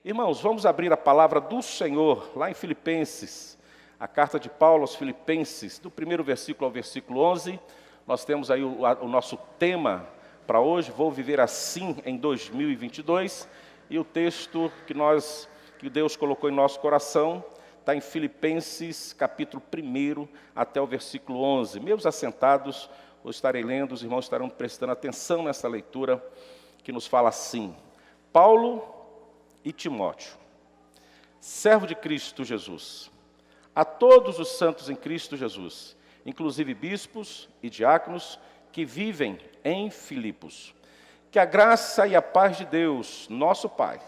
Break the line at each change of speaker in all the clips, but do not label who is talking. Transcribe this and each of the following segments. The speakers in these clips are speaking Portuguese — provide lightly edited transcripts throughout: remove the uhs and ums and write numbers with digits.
Irmãos, vamos abrir a palavra do Senhor lá em Filipenses, a carta de Paulo aos Filipenses, do primeiro versículo ao versículo 11. Nós temos aí o nosso tema para hoje, Vou Viver Assim em 2022, e o texto que Deus colocou em nosso coração está em Filipenses, capítulo 1, até o versículo 11. Meus assentados, eu estarei lendo, os irmãos estarão prestando atenção nessa leitura, que nos fala assim: Paulo e Timóteo, servo de Cristo Jesus, a todos os santos em Cristo Jesus, inclusive bispos e diáconos que vivem em Filipos, que a graça e a paz de Deus, nosso Pai,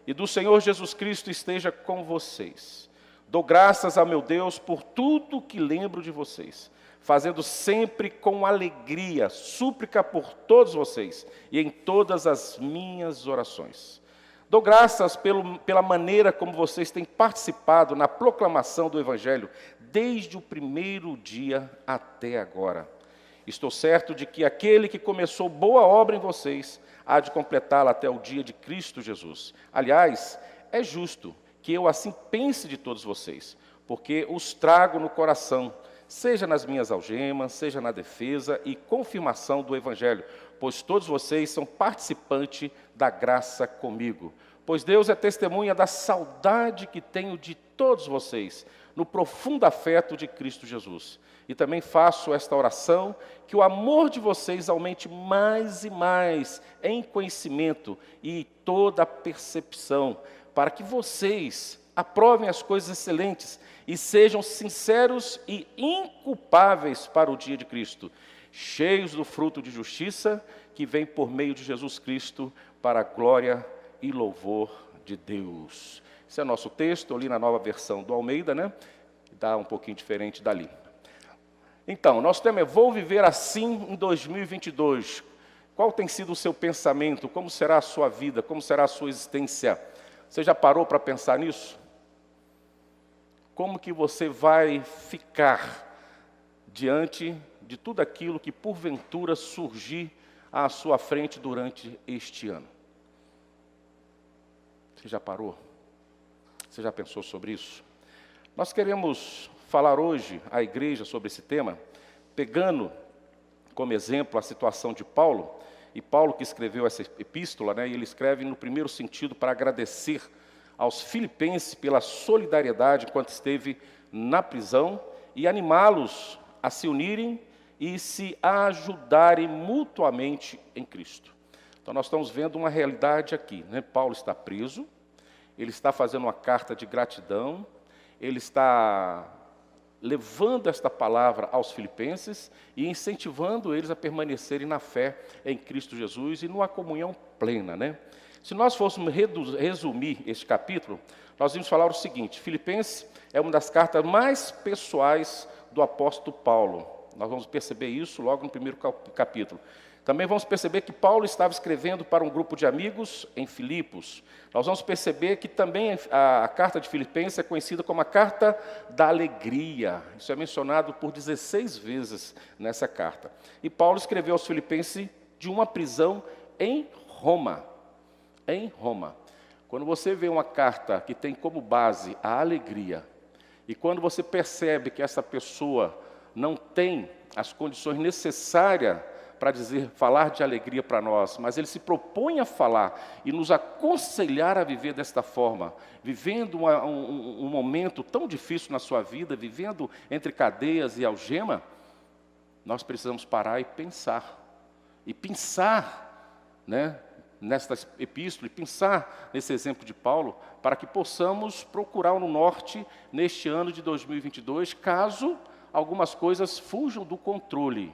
e do Senhor Jesus Cristo esteja com vocês. Dou graças ao meu Deus por tudo que lembro de vocês, fazendo sempre com alegria, súplica por todos vocês e em todas as minhas orações. Dou graças pela maneira como vocês têm participado na proclamação do Evangelho, desde o primeiro dia até agora. Estou certo de que aquele que começou boa obra em vocês há de completá-la até o dia de Cristo Jesus. Aliás, é justo que eu assim pense de todos vocês, porque os trago no coração, seja nas minhas algemas, seja na defesa e confirmação do Evangelho, pois todos vocês são participantes da graça comigo. Pois Deus é testemunha da saudade que tenho de todos vocês, no profundo afeto de Cristo Jesus. E também faço esta oração, que o amor de vocês aumente mais e mais em conhecimento e toda a percepção, para que vocês aprovem as coisas excelentes e sejam sinceros e inculpáveis para o dia de Cristo, cheios do fruto de justiça que vem por meio de Jesus Cristo para a glória e louvor de Deus. Esse é o nosso texto, eu li na nova versão do Almeida, né? Dá um pouquinho diferente dali. Então, nosso tema é Vou Viver Assim em 2022. Qual tem sido o seu pensamento? Como será a sua vida? Como será a sua existência? Você já parou para pensar nisso? Como que você vai ficar diante de tudo aquilo que porventura surgir à sua frente durante este ano? Você já parou? Você já pensou sobre isso? Nós queremos falar hoje à igreja sobre esse tema, pegando como exemplo a situação de Paulo, e Paulo que escreveu essa epístola, né, ele escreve no primeiro sentido para agradecer aos filipenses pela solidariedade enquanto esteve na prisão e animá-los a se unirem e se ajudarem mutuamente em Cristo. Então nós estamos vendo uma realidade aqui, né? Paulo está preso, ele está fazendo uma carta de gratidão, ele está levando esta palavra aos filipenses e incentivando eles a permanecerem na fé em Cristo Jesus e numa comunhão plena, né? Se nós fôssemos resumir este capítulo, nós vamos falar o seguinte: Filipenses é uma das cartas mais pessoais do apóstolo Paulo. Nós vamos perceber isso logo no primeiro capítulo. Também vamos perceber que Paulo estava escrevendo para um grupo de amigos em Filipos. Nós vamos perceber que também a carta de Filipenses é conhecida como a carta da alegria. Isso é mencionado por 16 vezes nessa carta. E Paulo escreveu aos Filipenses de uma prisão em Roma. Em Roma. Quando você vê uma carta que tem como base a alegria, e quando você percebe que essa pessoa não tem as condições necessárias para falar de alegria para nós, mas ele se propõe a falar e nos aconselhar a viver desta forma, vivendo um momento tão difícil na sua vida, vivendo entre cadeias e algema, nós precisamos parar e pensar, né, nesta epístola, e pensar nesse exemplo de Paulo, para que possamos procurar no norte, neste ano de 2022, caso algumas coisas fujam do controle.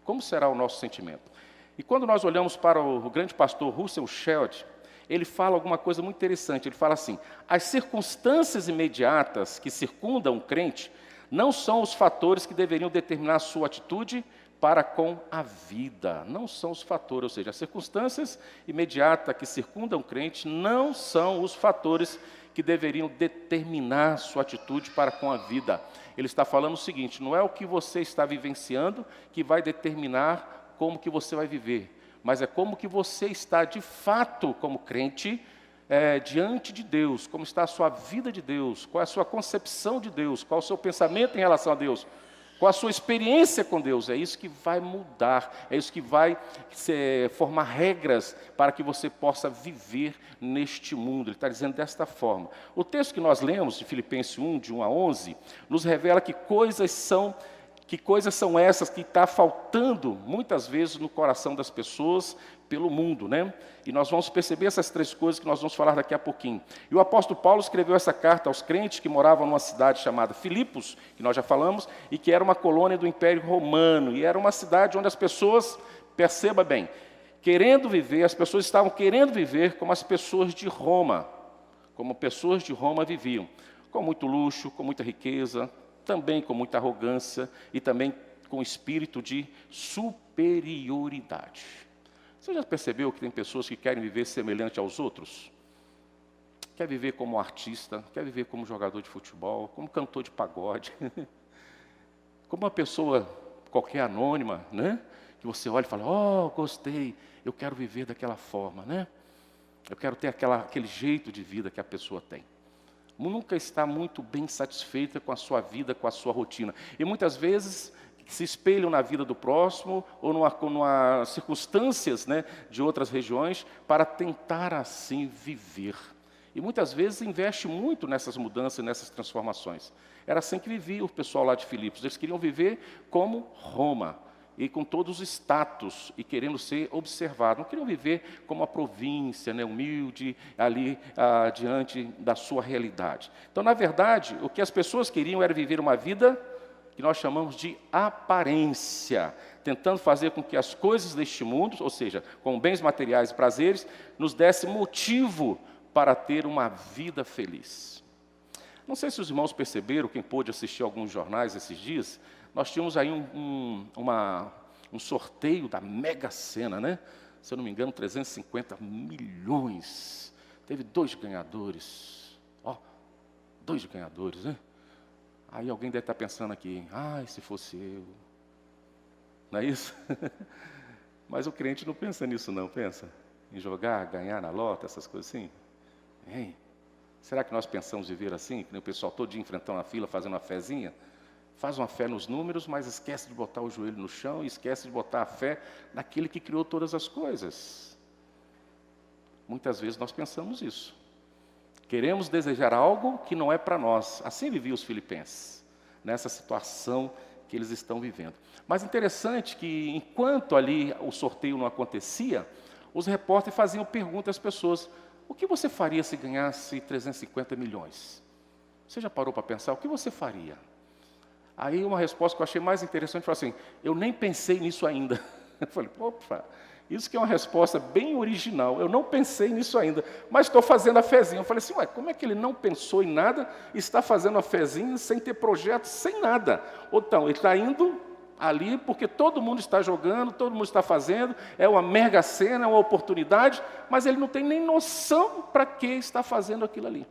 Como será o nosso sentimento? E quando nós olhamos para o grande pastor Russell Shedd, ele fala alguma coisa muito interessante. Ele fala assim: as circunstâncias imediatas que circundam o crente não são os fatores que deveriam determinar a sua atitude para com a vida. Não são os fatores, ou seja, as circunstâncias imediatas que circundam o crente não são os fatores que deveriam determinar a sua atitude para com a vida. Ele está falando o seguinte: não é o que você está vivenciando que vai determinar como que você vai viver, mas é como que você está de fato como crente diante de Deus, como está a sua vida de Deus, qual é a sua concepção de Deus, qual é o seu pensamento em relação a Deus, qual a sua experiência com Deus. É isso que vai mudar, é isso que vai formar regras para que você possa viver neste mundo. Ele está dizendo desta forma. O texto que nós lemos, de Filipenses 1, de 1 a 11, nos revela que coisas são essas que está faltando muitas vezes no coração das pessoas pelo mundo, né? E nós vamos perceber essas três coisas que nós vamos falar daqui a pouquinho. E o apóstolo Paulo escreveu essa carta aos crentes que moravam numa cidade chamada Filipos, que nós já falamos, e que era uma colônia do Império Romano, e era uma cidade onde as pessoas, perceba bem, as pessoas estavam querendo viver como as pessoas de Roma, como pessoas de Roma viviam, com muito luxo, com muita riqueza, também com muita arrogância e também com espírito de superioridade. Você já percebeu que tem pessoas que querem viver semelhante aos outros? Quer viver como artista, quer viver como jogador de futebol, como cantor de pagode, como uma pessoa qualquer anônima, né? Que você olha e fala, gostei, eu quero viver daquela forma, né? Eu quero ter aquele jeito de vida que a pessoa tem. Nunca está muito bem satisfeita com a sua vida, com a sua rotina. E muitas vezes se espelham na vida do próximo ou numa circunstâncias, né, de outras regiões para tentar assim viver. E muitas vezes investe muito nessas mudanças, nessas transformações. Era assim que vivia o pessoal lá de Filipos. Eles queriam viver como Roma, e com todos os status, e querendo ser observados. Não queriam viver como a província, né, humilde, ali diante da sua realidade. Então, na verdade, o que as pessoas queriam era viver uma vida que nós chamamos de aparência, tentando fazer com que as coisas deste mundo, ou seja, com bens materiais e prazeres, nos desse motivo para ter uma vida feliz. Não sei se os irmãos perceberam, quem pôde assistir alguns jornais esses dias, nós tínhamos aí um sorteio da Mega Sena, né? Se eu não me engano, 350 milhões. Teve 2 ganhadores. 2 ganhadores, né? Aí alguém deve estar pensando aqui, se fosse eu. Não é isso? Mas o crente não pensa nisso não, pensa? Em jogar, ganhar na lota, essas coisas assim. Hein? Será que nós pensamos viver assim? Que nem o pessoal todo dia enfrentando a fila, fazendo uma fezinha? Faz uma fé nos números, mas esquece de botar o joelho no chão e esquece de botar a fé naquele que criou todas as coisas. Muitas vezes nós pensamos isso. Queremos desejar algo que não é para nós. Assim viviam os filipenses, nessa situação que eles estão vivendo. Mas interessante que, enquanto ali o sorteio não acontecia, os repórteres faziam perguntas às pessoas, o que você faria se ganhasse 350 milhões? Você já parou para pensar, o que você faria? Aí uma resposta que eu achei mais interessante foi assim, eu nem pensei nisso ainda. Eu falei, opa, isso que é uma resposta bem original, eu não pensei nisso ainda, mas estou fazendo a fezinha. Eu falei assim, como é que ele não pensou em nada e está fazendo a fezinha sem ter projeto, sem nada? Ou então, ele está indo ali porque todo mundo está jogando, todo mundo está fazendo, é uma mega cena, é uma oportunidade, mas ele não tem nem noção para que está fazendo aquilo ali.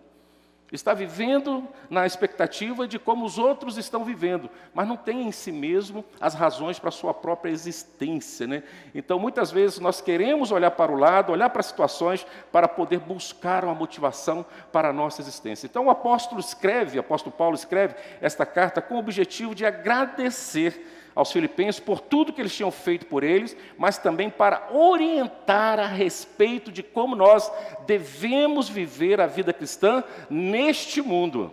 Está vivendo na expectativa de como os outros estão vivendo, mas não tem em si mesmo as razões para a sua própria existência, né? Então, muitas vezes, nós queremos olhar para o lado, olhar para as situações, para poder buscar uma motivação para a nossa existência. Então, o apóstolo Paulo escreve esta carta com o objetivo de agradecer aos filipenses por tudo que eles tinham feito por eles, mas também para orientar a respeito de como nós devemos viver a vida cristã neste mundo.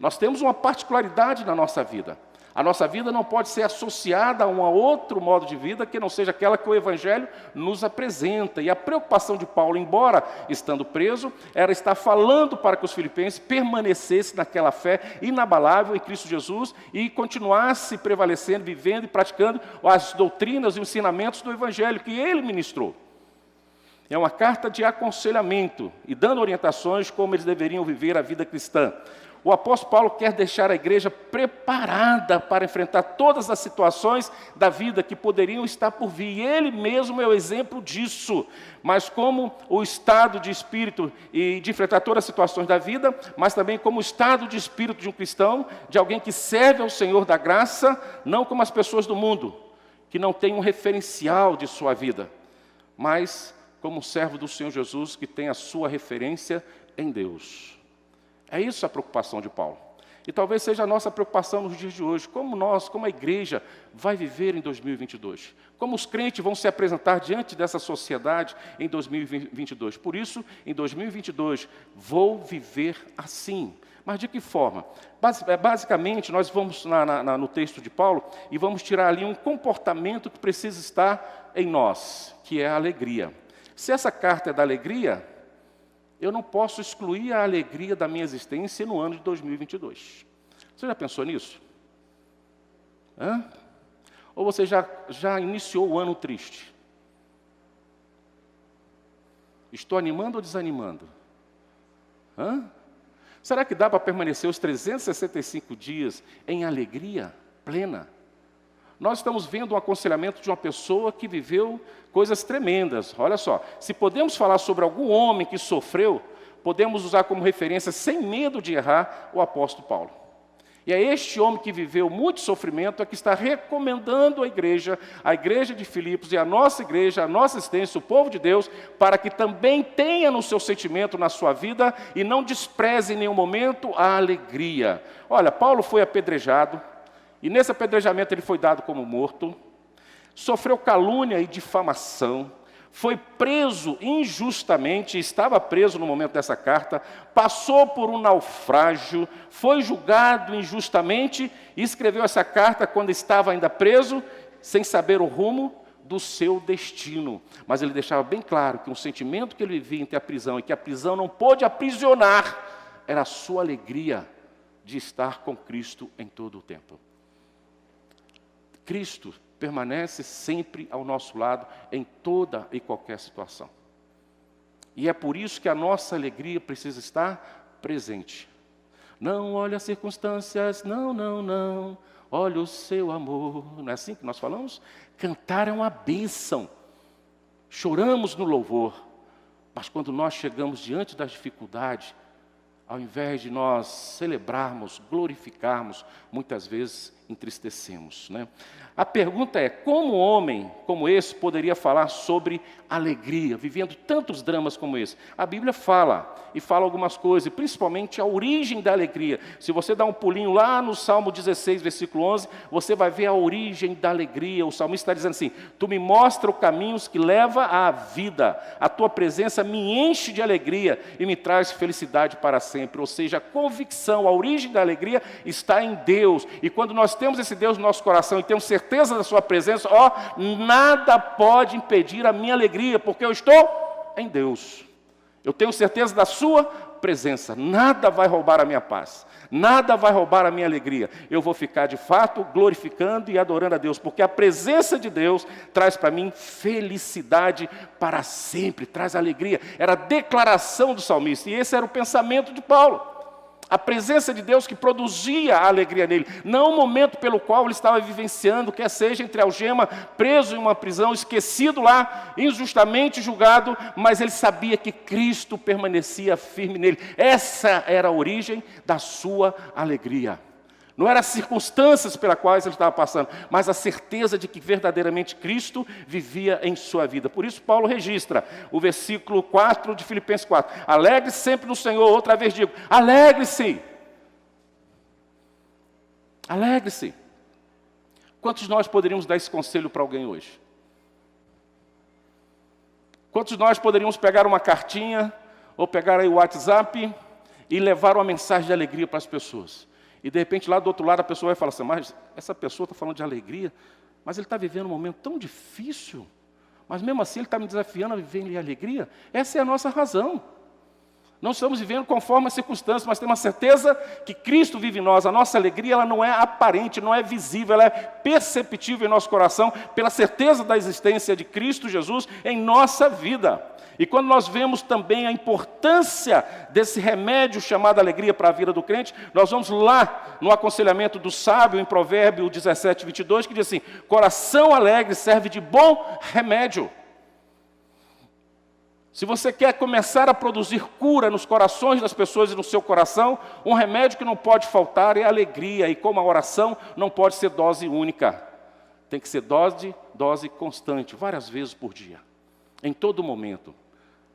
Nós temos uma particularidade na nossa vida. A nossa vida não pode ser associada a um outro modo de vida que não seja aquela que o Evangelho nos apresenta. E a preocupação de Paulo, embora estando preso, era estar falando para que os filipenses permanecessem naquela fé inabalável em Cristo Jesus e continuasse prevalecendo, vivendo e praticando as doutrinas e os ensinamentos do Evangelho que ele ministrou. É uma carta de aconselhamento e dando orientações como eles deveriam viver a vida cristã. O apóstolo Paulo quer deixar a igreja preparada para enfrentar todas as situações da vida que poderiam estar por vir. E ele mesmo é o exemplo disso. Mas como o estado de espírito e de enfrentar todas as situações da vida, mas também como o estado de espírito de um cristão, de alguém que serve ao Senhor da graça, não como as pessoas do mundo, que não tem um referencial de sua vida, mas como um servo do Senhor Jesus que tem a sua referência em Deus. É isso a preocupação de Paulo. E talvez seja a nossa preocupação nos dias de hoje. Como nós, como a igreja, vai viver em 2022? Como os crentes vão se apresentar diante dessa sociedade em 2022? Por isso, em 2022, vou viver assim. Mas de que forma? Basicamente, nós vamos no texto de Paulo e vamos tirar ali um comportamento que precisa estar em nós, que é a alegria. Se essa carta é da alegria, eu não posso excluir a alegria da minha existência no ano de 2022. Você já pensou nisso? Ou você já iniciou o ano triste? Estou animando ou desanimando? Será que dá para permanecer os 365 dias em alegria plena? Nós estamos vendo um aconselhamento de uma pessoa que viveu coisas tremendas. Olha só, se podemos falar sobre algum homem que sofreu, podemos usar como referência, sem medo de errar, o apóstolo Paulo. E é este homem que viveu muito sofrimento, que está recomendando a igreja de Filipos e a nossa igreja, a nossa existência, o povo de Deus, para que também tenha no seu sentimento, na sua vida, e não despreze em nenhum momento a alegria. Olha, Paulo foi apedrejado, e nesse apedrejamento ele foi dado como morto, sofreu calúnia e difamação, foi preso injustamente, estava preso no momento dessa carta, passou por um naufrágio, foi julgado injustamente e escreveu essa carta quando estava ainda preso, sem saber o rumo do seu destino. Mas ele deixava bem claro que um sentimento que ele vivia entre a prisão e que a prisão não pôde aprisionar era a sua alegria de estar com Cristo em todo o tempo. Cristo permanece sempre ao nosso lado em toda e qualquer situação. E é por isso que a nossa alegria precisa estar presente. Não olhe as circunstâncias, não, olhe o seu amor. Não é assim que nós falamos? Cantar é uma bênção. Choramos no louvor, mas quando nós chegamos diante das dificuldades, ao invés de nós celebrarmos, glorificarmos, muitas vezes entristecemos, né? A pergunta é, como um homem como esse poderia falar sobre alegria, vivendo tantos dramas como esse? A Bíblia fala, e fala algumas coisas, e principalmente a origem da alegria. Se você dá um pulinho lá no Salmo 16, versículo 11, você vai ver a origem da alegria. O salmista está dizendo assim, tu me mostra os caminhos que levam à vida, a tua presença me enche de alegria e me traz felicidade para sempre. Ou seja, a convicção, a origem da alegria está em Deus, e quando nós temos esse Deus no nosso coração e temos certeza da sua presença, nada pode impedir a minha alegria, porque eu estou em Deus. Eu tenho certeza da sua presença, nada vai roubar a minha paz, nada vai roubar a minha alegria. Eu vou ficar de fato glorificando e adorando a Deus, porque a presença de Deus traz para mim felicidade para sempre, traz alegria. Era a declaração do salmista, e esse era o pensamento de Paulo. A presença de Deus que produzia a alegria nele, não o momento pelo qual ele estava vivenciando, quer seja entre algema, preso em uma prisão, esquecido lá, injustamente julgado, mas ele sabia que Cristo permanecia firme nele. Essa era a origem da sua alegria. Não eram as circunstâncias pelas quais ele estava passando, mas a certeza de que verdadeiramente Cristo vivia em sua vida. Por isso Paulo registra o versículo 4 de Filipenses 4. Alegre-se sempre no Senhor. Outra vez digo, alegre-se. Alegre-se. Quantos de nós poderíamos dar esse conselho para alguém hoje? Quantos de nós poderíamos pegar uma cartinha, ou pegar aí o WhatsApp, e levar uma mensagem de alegria para as pessoas? E de repente lá do outro lado a pessoa vai falar assim, mas essa pessoa está falando de alegria, mas ele está vivendo um momento tão difícil, mas mesmo assim ele está me desafiando a viver em alegria. Essa é a nossa razão. Não estamos vivendo conforme as circunstâncias, mas temos a certeza que Cristo vive em nós. A nossa alegria ela não é aparente, não é visível, ela é perceptível em nosso coração, pela certeza da existência de Cristo Jesus em nossa vida. E quando nós vemos também a importância desse remédio chamado alegria para a vida do crente, nós vamos lá no aconselhamento do sábio, em Provérbio 17, 22, que diz assim, coração alegre serve de bom remédio. Se você quer começar a produzir cura nos corações das pessoas e no seu coração, um remédio que não pode faltar é a alegria. E como a oração não pode ser dose única, tem que ser dose constante, várias vezes por dia. em todo momento.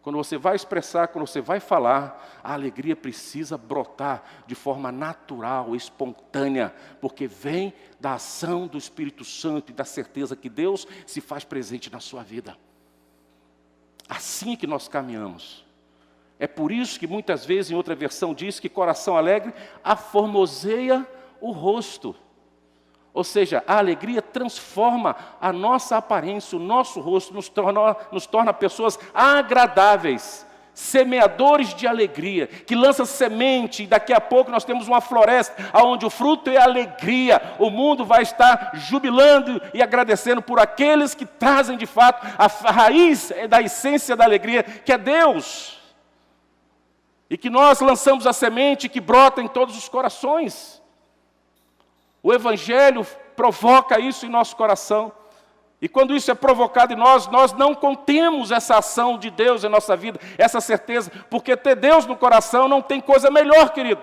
Quando você vai expressar, quando você vai falar, a alegria precisa brotar de forma natural, espontânea, porque vem da ação do Espírito Santo e da certeza que Deus se faz presente na sua vida. Assim que nós caminhamos. É por isso que muitas vezes, em outra versão, diz que coração alegre aformoseia o rosto. Ou seja, a alegria transforma a nossa aparência, o nosso rosto, nos torna pessoas agradáveis, semeadores de alegria, que lança semente, e daqui a pouco nós temos uma floresta, onde o fruto é alegria. O mundo vai estar jubilando e agradecendo por aqueles que trazem de fato a raiz da essência da alegria, que é Deus. E que nós lançamos a semente que brota em todos os corações. O Evangelho provoca isso em nosso coração. E quando isso é provocado em nós, nós não contemos essa ação de Deus em nossa vida, essa certeza, porque ter Deus no coração não tem coisa melhor, querido.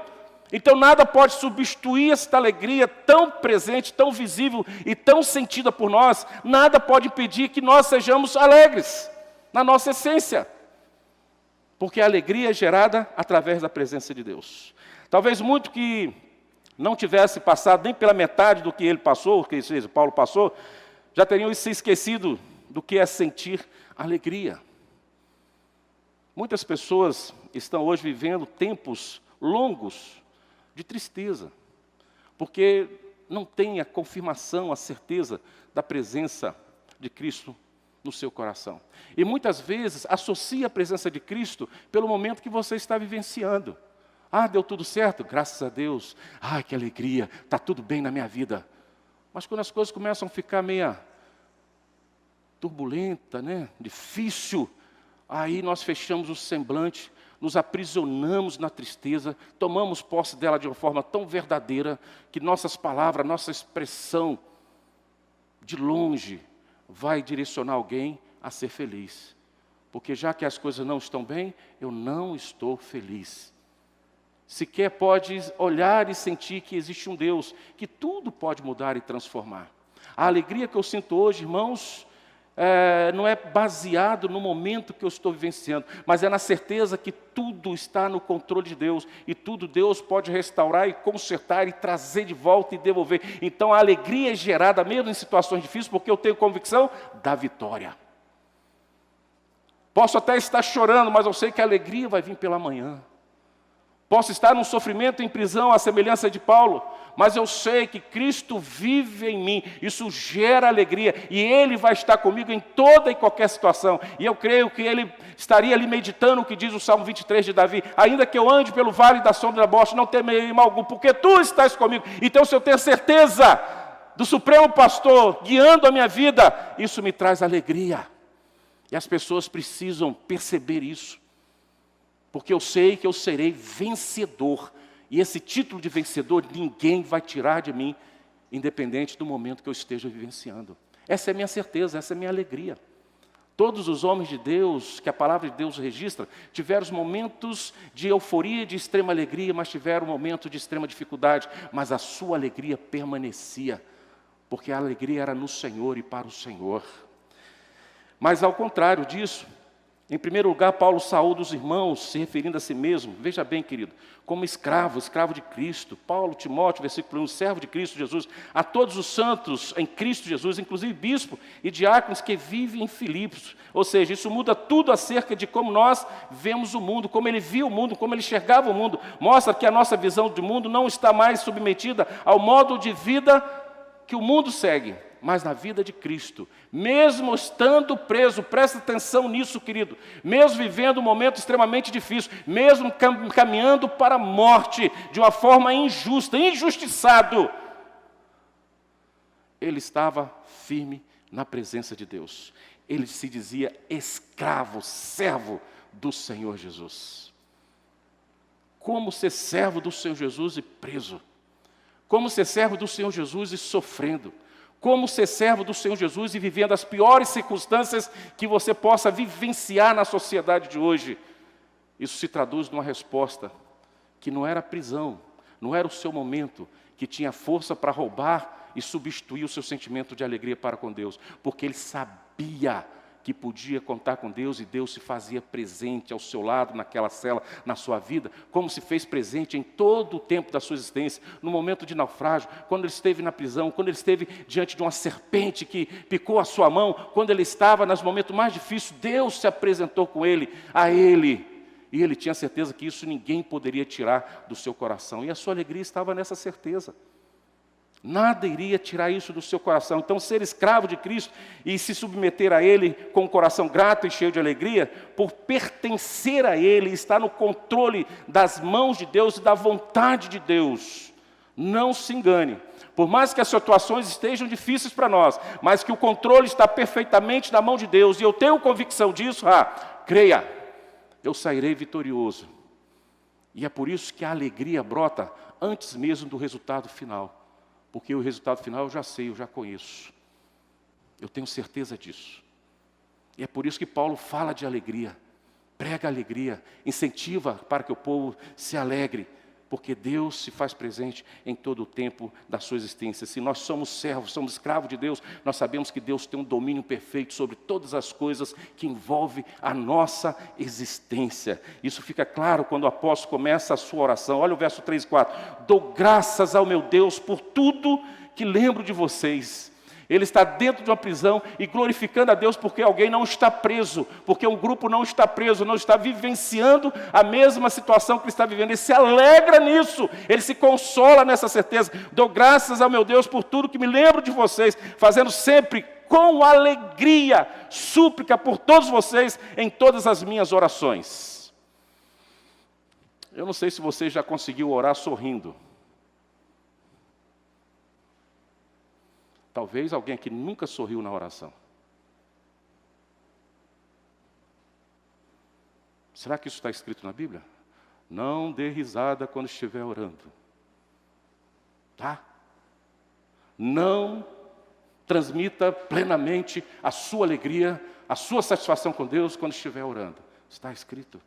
Então nada pode substituir esta alegria tão presente, tão visível e tão sentida por nós, nada pode impedir que nós sejamos alegres, na nossa essência. Porque a alegria é gerada através da presença de Deus. Talvez muito que não tivesse passado nem pela metade do que ele passou, o que Paulo passou, já teriam se esquecido do que é sentir alegria. Muitas pessoas estão hoje vivendo tempos longos de tristeza, porque não têm a confirmação, a certeza da presença de Cristo no seu coração. E muitas vezes associa a presença de Cristo pelo momento que você está vivenciando. Ah, deu tudo certo? Graças a Deus. Ai, que alegria, está tudo bem na minha vida. Mas quando as coisas começam a ficar meio turbulenta, né? Difícil, aí nós fechamos o semblante, nos aprisionamos na tristeza, tomamos posse dela de uma forma tão verdadeira, que nossas palavras, nossa expressão, de longe, vai direcionar alguém a ser feliz. Porque já que as coisas não estão bem, eu não estou feliz. Sequer pode olhar e sentir que existe um Deus, que tudo pode mudar e transformar. A alegria que eu sinto hoje, irmãos, não é baseado no momento que eu estou vivenciando, mas é na certeza que tudo está no controle de Deus, e tudo Deus pode restaurar e consertar e trazer de volta e devolver. Então a alegria é gerada mesmo em situações difíceis, porque eu tenho convicção da vitória. Posso até estar chorando, mas eu sei que a alegria vai vir pela manhã. Posso estar num sofrimento em prisão, à semelhança de Paulo, mas eu sei que Cristo vive em mim, isso gera alegria, e Ele vai estar comigo em toda e qualquer situação. E eu creio que Ele estaria ali meditando o que diz o Salmo 23 de Davi: ainda que eu ande pelo vale da sombra da morte, não temerei mal algum, porque Tu estás comigo. Então, se eu tenho certeza do Supremo Pastor guiando a minha vida, isso me traz alegria. E as pessoas precisam perceber isso. Porque eu sei que eu serei vencedor. E esse título de vencedor ninguém vai tirar de mim, independente do momento que eu esteja vivenciando. Essa é a minha certeza, essa é a minha alegria. Todos os homens de Deus, que a palavra de Deus registra, tiveram momentos de euforia, de extrema alegria, mas tiveram momentos de extrema dificuldade. Mas a sua alegria permanecia, porque a alegria era no Senhor e para o Senhor. Mas ao contrário disso, em primeiro lugar, Paulo saúda os irmãos, se referindo a si mesmo, veja bem, querido, como escravo de Cristo. Paulo, Timóteo, versículo 1, servo de Cristo Jesus, a todos os santos em Cristo Jesus, inclusive bispo e diáconos que vivem em Filipos. Ou seja, isso muda tudo acerca de como nós vemos o mundo, como ele via o mundo, como ele enxergava o mundo. Mostra que a nossa visão do mundo não está mais submetida ao modo de vida que o mundo segue, mas na vida de Cristo, mesmo estando preso, presta atenção nisso, querido, mesmo vivendo um momento extremamente difícil, mesmo caminhando para a morte, de uma forma injusta, injustiçado, ele estava firme na presença de Deus. Ele se dizia escravo, servo do Senhor Jesus. Como ser servo do Senhor Jesus e preso? Como ser servo do Senhor Jesus e sofrendo? Como ser servo do Senhor Jesus e vivendo as piores circunstâncias que você possa vivenciar na sociedade de hoje? Isso se traduz numa resposta que não era prisão, não era o seu momento, que tinha força para roubar e substituir o seu sentimento de alegria para com Deus, porque ele sabia que podia contar com Deus e Deus se fazia presente ao seu lado, naquela cela, na sua vida, como se fez presente em todo o tempo da sua existência, no momento de naufrágio, quando ele esteve na prisão, quando ele esteve diante de uma serpente que picou a sua mão, quando ele estava nos momentos mais difíceis, Deus se apresentou com ele, a ele, e ele tinha certeza que isso ninguém poderia tirar do seu coração, e a sua alegria estava nessa certeza. Nada iria tirar isso do seu coração. Então, ser escravo de Cristo e se submeter a Ele com um coração grato e cheio de alegria, por pertencer a Ele, estar no controle das mãos de Deus e da vontade de Deus. Não se engane. Por mais que as situações estejam difíceis para nós, mas que o controle está perfeitamente na mão de Deus, e eu tenho convicção disso, creia, eu sairei vitorioso. E é por isso que a alegria brota antes mesmo do resultado final. Porque o resultado final eu já sei, eu já conheço. Eu tenho certeza disso. E é por isso que Paulo fala de alegria, prega alegria, incentiva para que o povo se alegre, porque Deus se faz presente em todo o tempo da sua existência. Se nós somos servos, somos escravos de Deus, nós sabemos que Deus tem um domínio perfeito sobre todas as coisas que envolvem a nossa existência. Isso fica claro quando o apóstolo começa a sua oração. Olha o verso 3 e 4. Dou graças ao meu Deus por tudo que lembro de vocês. Ele está dentro de uma prisão e glorificando a Deus porque alguém não está preso, porque um grupo não está preso, não está vivenciando a mesma situação que ele está vivendo. Ele se alegra nisso, ele se consola nessa certeza. Dou graças ao meu Deus por tudo que me lembro de vocês, fazendo sempre com alegria, súplica por todos vocês em todas as minhas orações. Eu não sei se você já conseguiu orar sorrindo. Talvez alguém aqui nunca sorriu na oração. Será que isso está escrito na Bíblia? Não dê risada quando estiver orando. Tá? Não transmita plenamente a sua alegria, a sua satisfação com Deus quando estiver orando. Está escrito.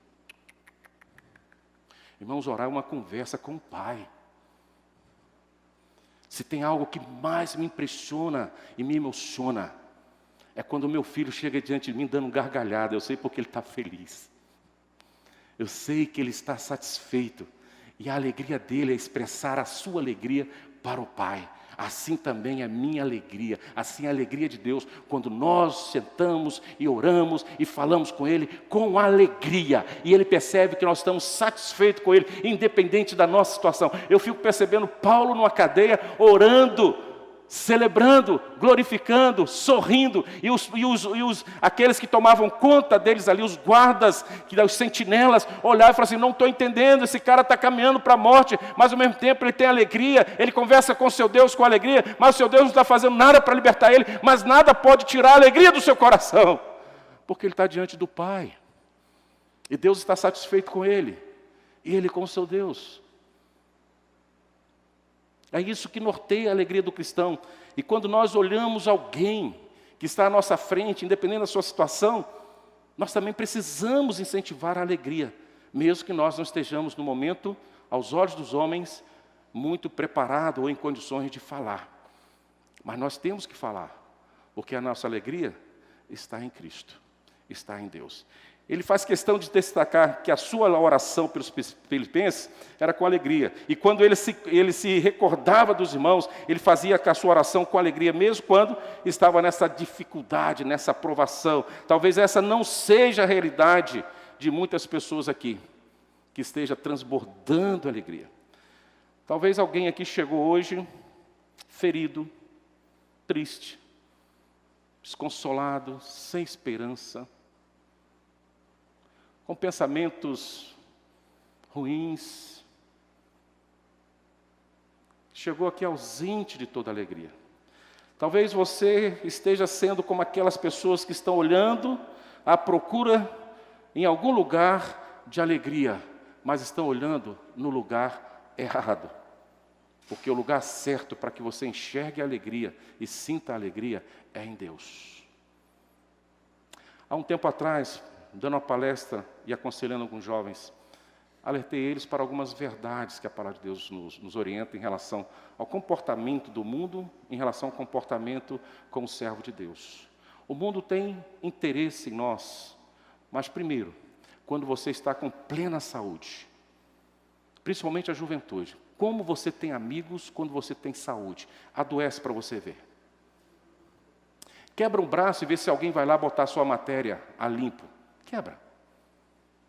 Irmãos, orar é uma conversa com o Pai. Se tem algo que mais me impressiona e me emociona, é quando o meu filho chega diante de mim dando gargalhada. Eu sei porque ele está feliz. Eu sei que ele está satisfeito. E a alegria dele é expressar a sua alegria para o Pai. Assim também é a minha alegria, assim é a alegria de Deus, quando nós sentamos e oramos e falamos com Ele com alegria, e Ele percebe que nós estamos satisfeitos com Ele, independente da nossa situação. Eu fico percebendo Paulo numa cadeia, orando, celebrando, glorificando, sorrindo, e aqueles que tomavam conta deles ali, os guardas, os sentinelas, olhavam e falavam assim: não estou entendendo, esse cara está caminhando para a morte, mas ao mesmo tempo ele tem alegria, ele conversa com o seu Deus com alegria, mas o seu Deus não está fazendo nada para libertar ele, mas nada pode tirar a alegria do seu coração, porque ele está diante do Pai, e Deus está satisfeito com ele, e ele com o seu Deus. É isso que norteia a alegria do cristão. E quando nós olhamos alguém que está à nossa frente, independente da sua situação, nós também precisamos incentivar a alegria, mesmo que nós não estejamos no momento, aos olhos dos homens, muito preparado ou em condições de falar. Mas nós temos que falar, porque a nossa alegria está em Cristo, está em Deus. Ele faz questão de destacar que a sua oração pelos filipenses era com alegria. E quando ele se recordava dos irmãos, ele fazia a sua oração com alegria, mesmo quando estava nessa dificuldade, nessa provação. Talvez essa não seja a realidade de muitas pessoas aqui, que esteja transbordando alegria. Talvez alguém aqui chegou hoje ferido, triste, desconsolado, sem esperança, com pensamentos ruins, chegou aqui ausente de toda alegria. Talvez você esteja sendo como aquelas pessoas que estão olhando à procura em algum lugar de alegria, mas estão olhando no lugar errado. Porque o lugar certo para que você enxergue a alegria e sinta a alegria é em Deus. Há um tempo atrás, dando uma palestra e aconselhando alguns jovens, alertei eles para algumas verdades que a palavra de Deus nos orienta em relação ao comportamento do mundo, em relação ao comportamento como servo de Deus. O mundo tem interesse em nós, mas primeiro, quando você está com plena saúde, principalmente a juventude. Como você tem amigos quando você tem saúde? Adoece para você ver. Quebra um braço e vê se alguém vai lá botar sua matéria a limpo. Quebra.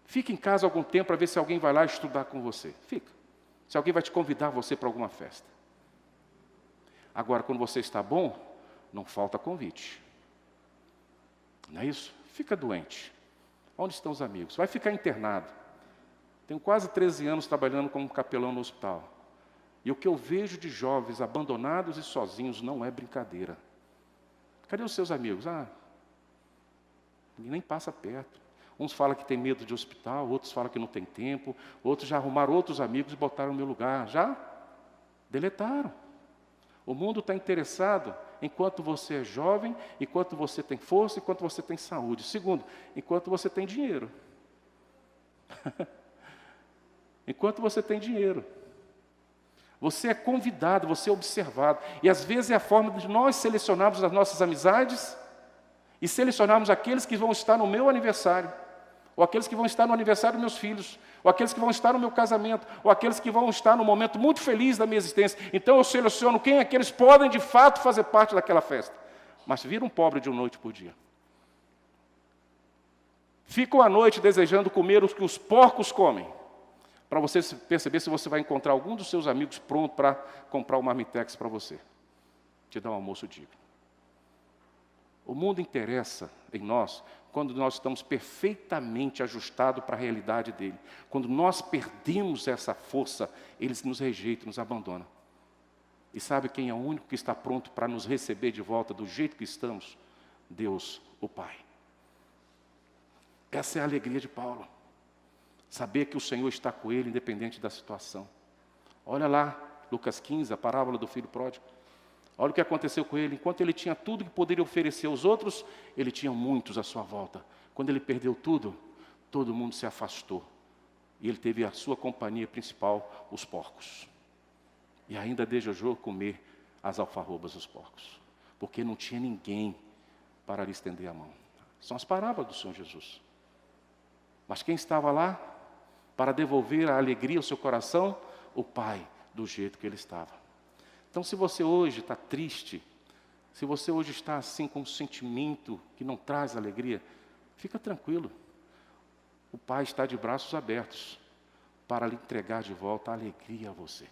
Fica em casa algum tempo para ver se alguém vai lá estudar com você. Fica. Se alguém vai te convidar você para alguma festa. Agora, quando você está bom, não falta convite. Não é isso? Fica doente. Onde estão os amigos? Vai ficar internado. Tenho quase 13 anos trabalhando como capelão no hospital. E o que eu vejo de jovens abandonados e sozinhos não é brincadeira. Cadê os seus amigos? Ninguém nem passa perto. Uns falam que tem medo de hospital, outros falam que não tem tempo, outros já arrumaram outros amigos e botaram no meu lugar. Já deletaram. O mundo está interessado enquanto você é jovem, enquanto você tem força, enquanto você tem saúde. Segundo, enquanto você tem dinheiro. Enquanto você tem dinheiro. Você é convidado, você é observado. E às vezes é a forma de nós selecionarmos as nossas amizades e selecionarmos aqueles que vão estar no meu aniversário, ou aqueles que vão estar no aniversário dos meus filhos, ou aqueles que vão estar no meu casamento, ou aqueles que vão estar no momento muito feliz da minha existência. Então eu seleciono quem é que eles podem de fato fazer parte daquela festa. Mas vira um pobre de uma noite por dia. Ficam à noite desejando comer o que os porcos comem, para você perceber se você vai encontrar algum dos seus amigos pronto para comprar o marmitex para você. Te dar um almoço digno. O mundo interessa em nós quando nós estamos perfeitamente ajustados para a realidade dele. Quando nós perdemos essa força, eles nos rejeitam, nos abandonam. E sabe quem é o único que está pronto para nos receber de volta do jeito que estamos? Deus, o Pai. Essa é a alegria de Paulo. Saber que o Senhor está com ele, independente da situação. Olha lá, Lucas 15, a parábola do filho pródigo. Olha o que aconteceu com ele. Enquanto ele tinha tudo que poderia oferecer aos outros, ele tinha muitos à sua volta. Quando ele perdeu tudo, todo mundo se afastou. E ele teve a sua companhia principal, os porcos. E ainda desejou comer as alfarrobas dos porcos. Porque não tinha ninguém para lhe estender a mão. São as parábolas do Senhor Jesus. Mas quem estava lá para devolver a alegria ao seu coração? O Pai, do jeito que ele estava. Então, se você hoje está triste, se você hoje está assim com um sentimento que não traz alegria, fica tranquilo. O Pai está de braços abertos para lhe entregar de volta a alegria a você.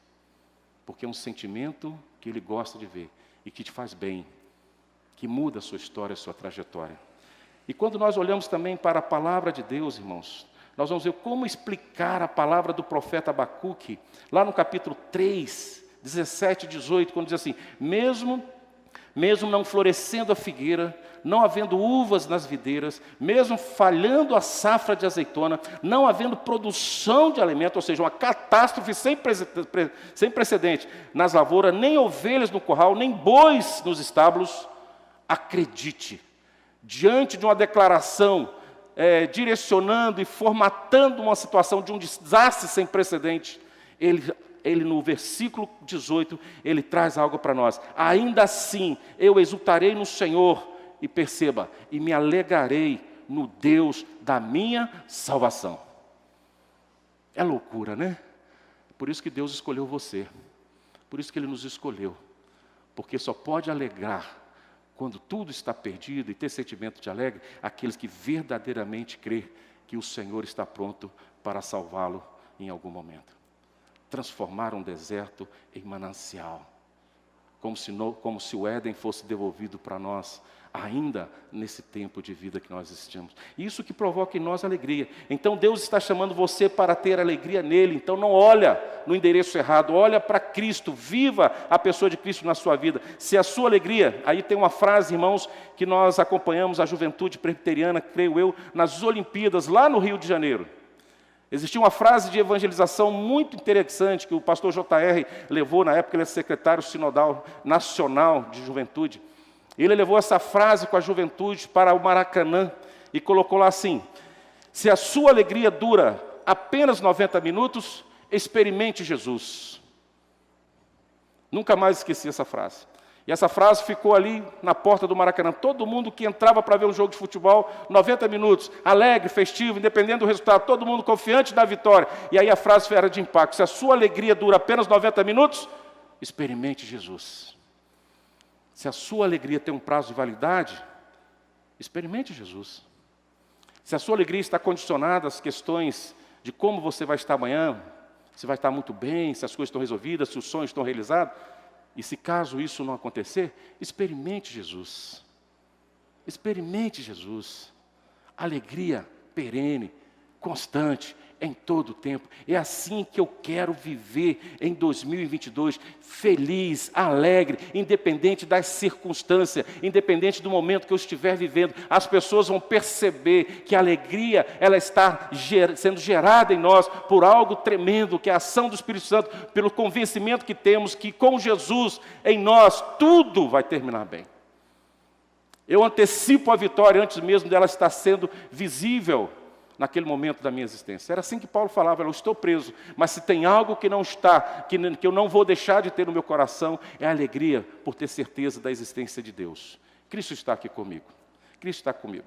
Porque é um sentimento que Ele gosta de ver e que te faz bem, que muda a sua história, a sua trajetória. E quando nós olhamos também para a palavra de Deus, irmãos, nós vamos ver como explicar a palavra do profeta Abacuque, lá no capítulo 3, 17 e 18, quando diz assim: mesmo não florescendo a figueira, não havendo uvas nas videiras, mesmo falhando a safra de azeitona, não havendo produção de alimento, ou seja, uma catástrofe sem precedente nas lavouras, nem ovelhas no curral, nem bois nos estábulos, acredite, diante de uma declaração direcionando e formatando uma situação de um desastre sem precedente, ele no versículo 18, ele traz algo para nós. Ainda assim, eu exultarei no Senhor, e perceba, e me alegrarei no Deus da minha salvação. É loucura, né? Por isso que Deus escolheu você. Por isso que Ele nos escolheu. Porque só pode alegrar quando tudo está perdido e ter sentimento de alegre, aqueles que verdadeiramente crê que o Senhor está pronto para salvá-lo em algum momento. Transformar um deserto em manancial, como se o Éden fosse devolvido para nós, ainda nesse tempo de vida que nós estamos. Isso que provoca em nós alegria. Então Deus está chamando você para ter alegria nele. Então não olha no endereço errado, olha para Cristo, viva a pessoa de Cristo na sua vida. Se a sua alegria, aí tem uma frase, irmãos, que nós acompanhamos a juventude presbiteriana, creio eu, nas Olimpíadas, lá no Rio de Janeiro. Existia uma frase de evangelização muito interessante que o pastor J.R. levou, na época ele era secretário sinodal nacional de juventude. Ele levou essa frase com a juventude para o Maracanã e colocou lá assim: se a sua alegria dura apenas 90 minutos, experimente Jesus. Nunca mais esqueci essa frase. E essa frase ficou ali na porta do Maracanã. Todo mundo que entrava para ver um jogo de futebol, 90 minutos, alegre, festivo, independente do resultado, todo mundo confiante da vitória. E aí a frase era de impacto: se a sua alegria dura apenas 90 minutos, experimente Jesus. Se a sua alegria tem um prazo de validade, experimente Jesus. Se a sua alegria está condicionada às questões de como você vai estar amanhã, se vai estar muito bem, se as coisas estão resolvidas, se os sonhos estão realizados, e se caso isso não acontecer, experimente Jesus. Experimente Jesus. Alegria perene, constante, em todo o tempo. É assim que eu quero viver em 2022, feliz, alegre, independente das circunstâncias, independente do momento que eu estiver vivendo. As pessoas vão perceber que a alegria, ela está sendo gerada em nós por algo tremendo, que é a ação do Espírito Santo, pelo convencimento que temos que com Jesus em nós, tudo vai terminar bem. Eu antecipo a vitória antes mesmo dela estar sendo visível naquele momento da minha existência. Era assim que Paulo falava: eu estou preso, mas se tem algo que não está, que eu não vou deixar de ter no meu coração, é a alegria por ter certeza da existência de Deus. Cristo está aqui comigo. Cristo está comigo.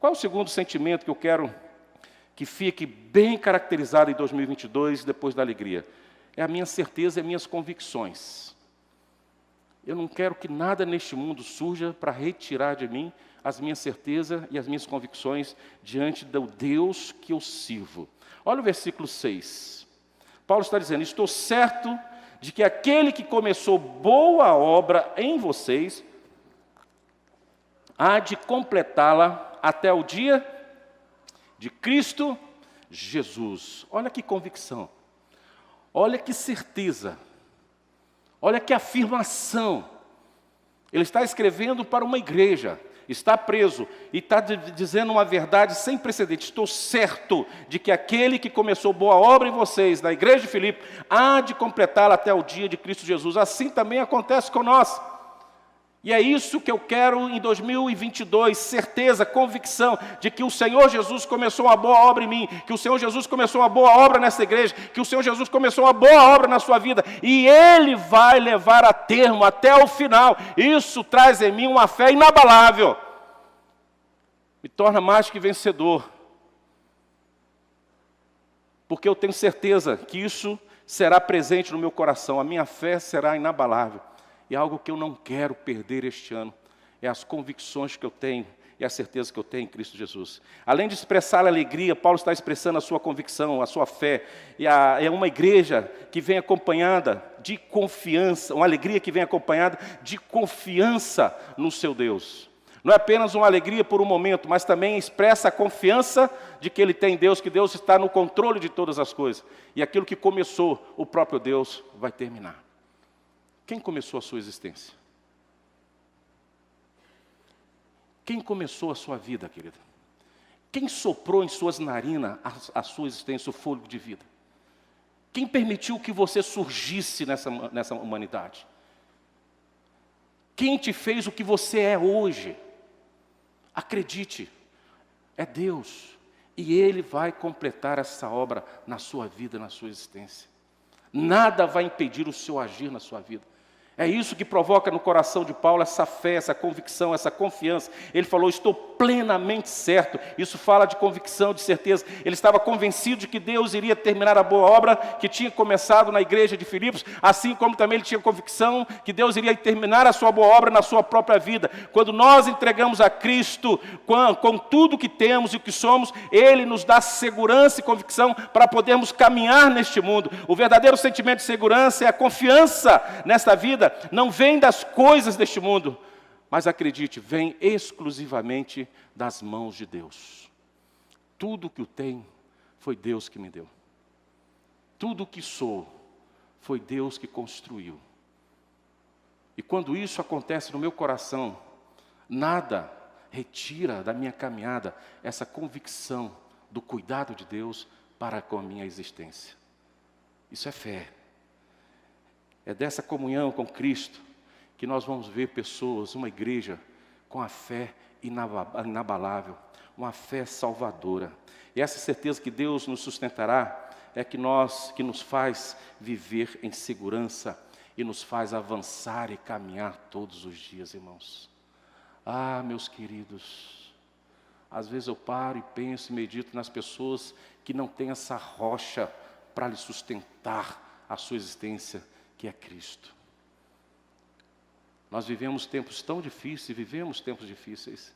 Qual é o segundo sentimento que eu quero que fique bem caracterizado em 2022, depois da alegria? É a minha certeza e as minhas convicções. Eu não quero que nada neste mundo surja para retirar de mim as minhas certezas e as minhas convicções diante do Deus que eu sirvo. Olha o versículo 6. Paulo está dizendo: estou certo de que aquele que começou boa obra em vocês há de completá-la até o dia de Cristo Jesus. Olha que convicção. Olha que certeza. Olha que afirmação. Ele está escrevendo para uma igreja, está preso e está dizendo uma verdade sem precedentes. Estou certo de que aquele que começou boa obra em vocês, na igreja de Filipe, há de completá-la até o dia de Cristo Jesus. Assim também acontece com nós. E é isso que eu quero em 2022, certeza, convicção de que o Senhor Jesus começou uma boa obra em mim, que o Senhor Jesus começou uma boa obra nessa igreja, que o Senhor Jesus começou uma boa obra na sua vida, e Ele vai levar a termo até o final. Isso traz em mim uma fé inabalável, me torna mais que vencedor, porque eu tenho certeza que isso será presente no meu coração, a minha fé será inabalável. E algo que eu não quero perder este ano é as convicções que eu tenho e a certeza que eu tenho em Cristo Jesus. Além de expressar a alegria, Paulo está expressando a sua convicção, a sua fé. E é uma igreja que vem acompanhada de confiança, uma alegria que vem acompanhada de confiança no seu Deus. Não é apenas uma alegria por um momento, mas também expressa a confiança de que ele tem Deus, que Deus está no controle de todas as coisas. E aquilo que começou, o próprio Deus vai terminar. Quem começou a sua existência? Quem começou a sua vida, querida? Quem soprou em suas narinas a sua existência, o fôlego de vida? Quem permitiu que você surgisse nessa humanidade? Quem te fez o que você é hoje? Acredite, é Deus. E Ele vai completar essa obra na sua vida, na sua existência. Nada vai impedir o seu agir na sua vida. É isso que provoca no coração de Paulo essa fé, essa convicção, essa confiança. Ele falou: estou plenamente certo. Isso fala de convicção, de certeza. Ele estava convencido de que Deus iria terminar a boa obra que tinha começado na igreja de Filipos, assim como também ele tinha convicção que Deus iria terminar a sua boa obra na sua própria vida. Quando nós entregamos a Cristo com tudo que temos e o que somos, Ele nos dá segurança e convicção para podermos caminhar neste mundo. O verdadeiro sentimento de segurança é a confiança nesta vida. Não vem das coisas deste mundo, mas acredite, vem exclusivamente das mãos de Deus. Tudo que eu tenho foi Deus que me deu. Tudo que sou foi Deus que construiu. E quando isso acontece no meu coração, nada retira da minha caminhada essa convicção do cuidado de Deus para com a minha existência. Isso é fé. É dessa comunhão com Cristo que nós vamos ver pessoas, uma igreja com a fé inabalável, uma fé salvadora. E essa certeza que Deus nos sustentará é que nos faz viver em segurança e nos faz avançar e caminhar todos os dias, irmãos. Ah, meus queridos, às vezes eu paro e penso e medito nas pessoas que não têm essa rocha para lhe sustentar a sua existência, que é Cristo. Nós vivemos tempos tão difíceis, vivemos tempos difíceis.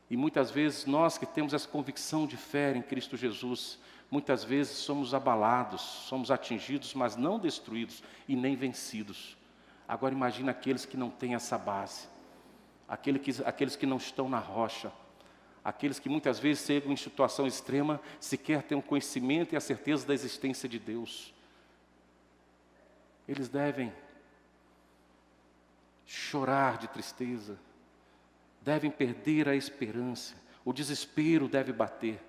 E muitas vezes nós que temos essa convicção de fé em Cristo Jesus, muitas vezes somos abalados, somos atingidos, mas não destruídos e nem vencidos. Agora imagina aqueles que não têm essa base, aqueles que não estão na rocha, aqueles que muitas vezes chegam em situação extrema, sequer têm o conhecimento e a certeza da existência de Deus. Eles devem chorar de tristeza, devem perder a esperança, o desespero deve bater,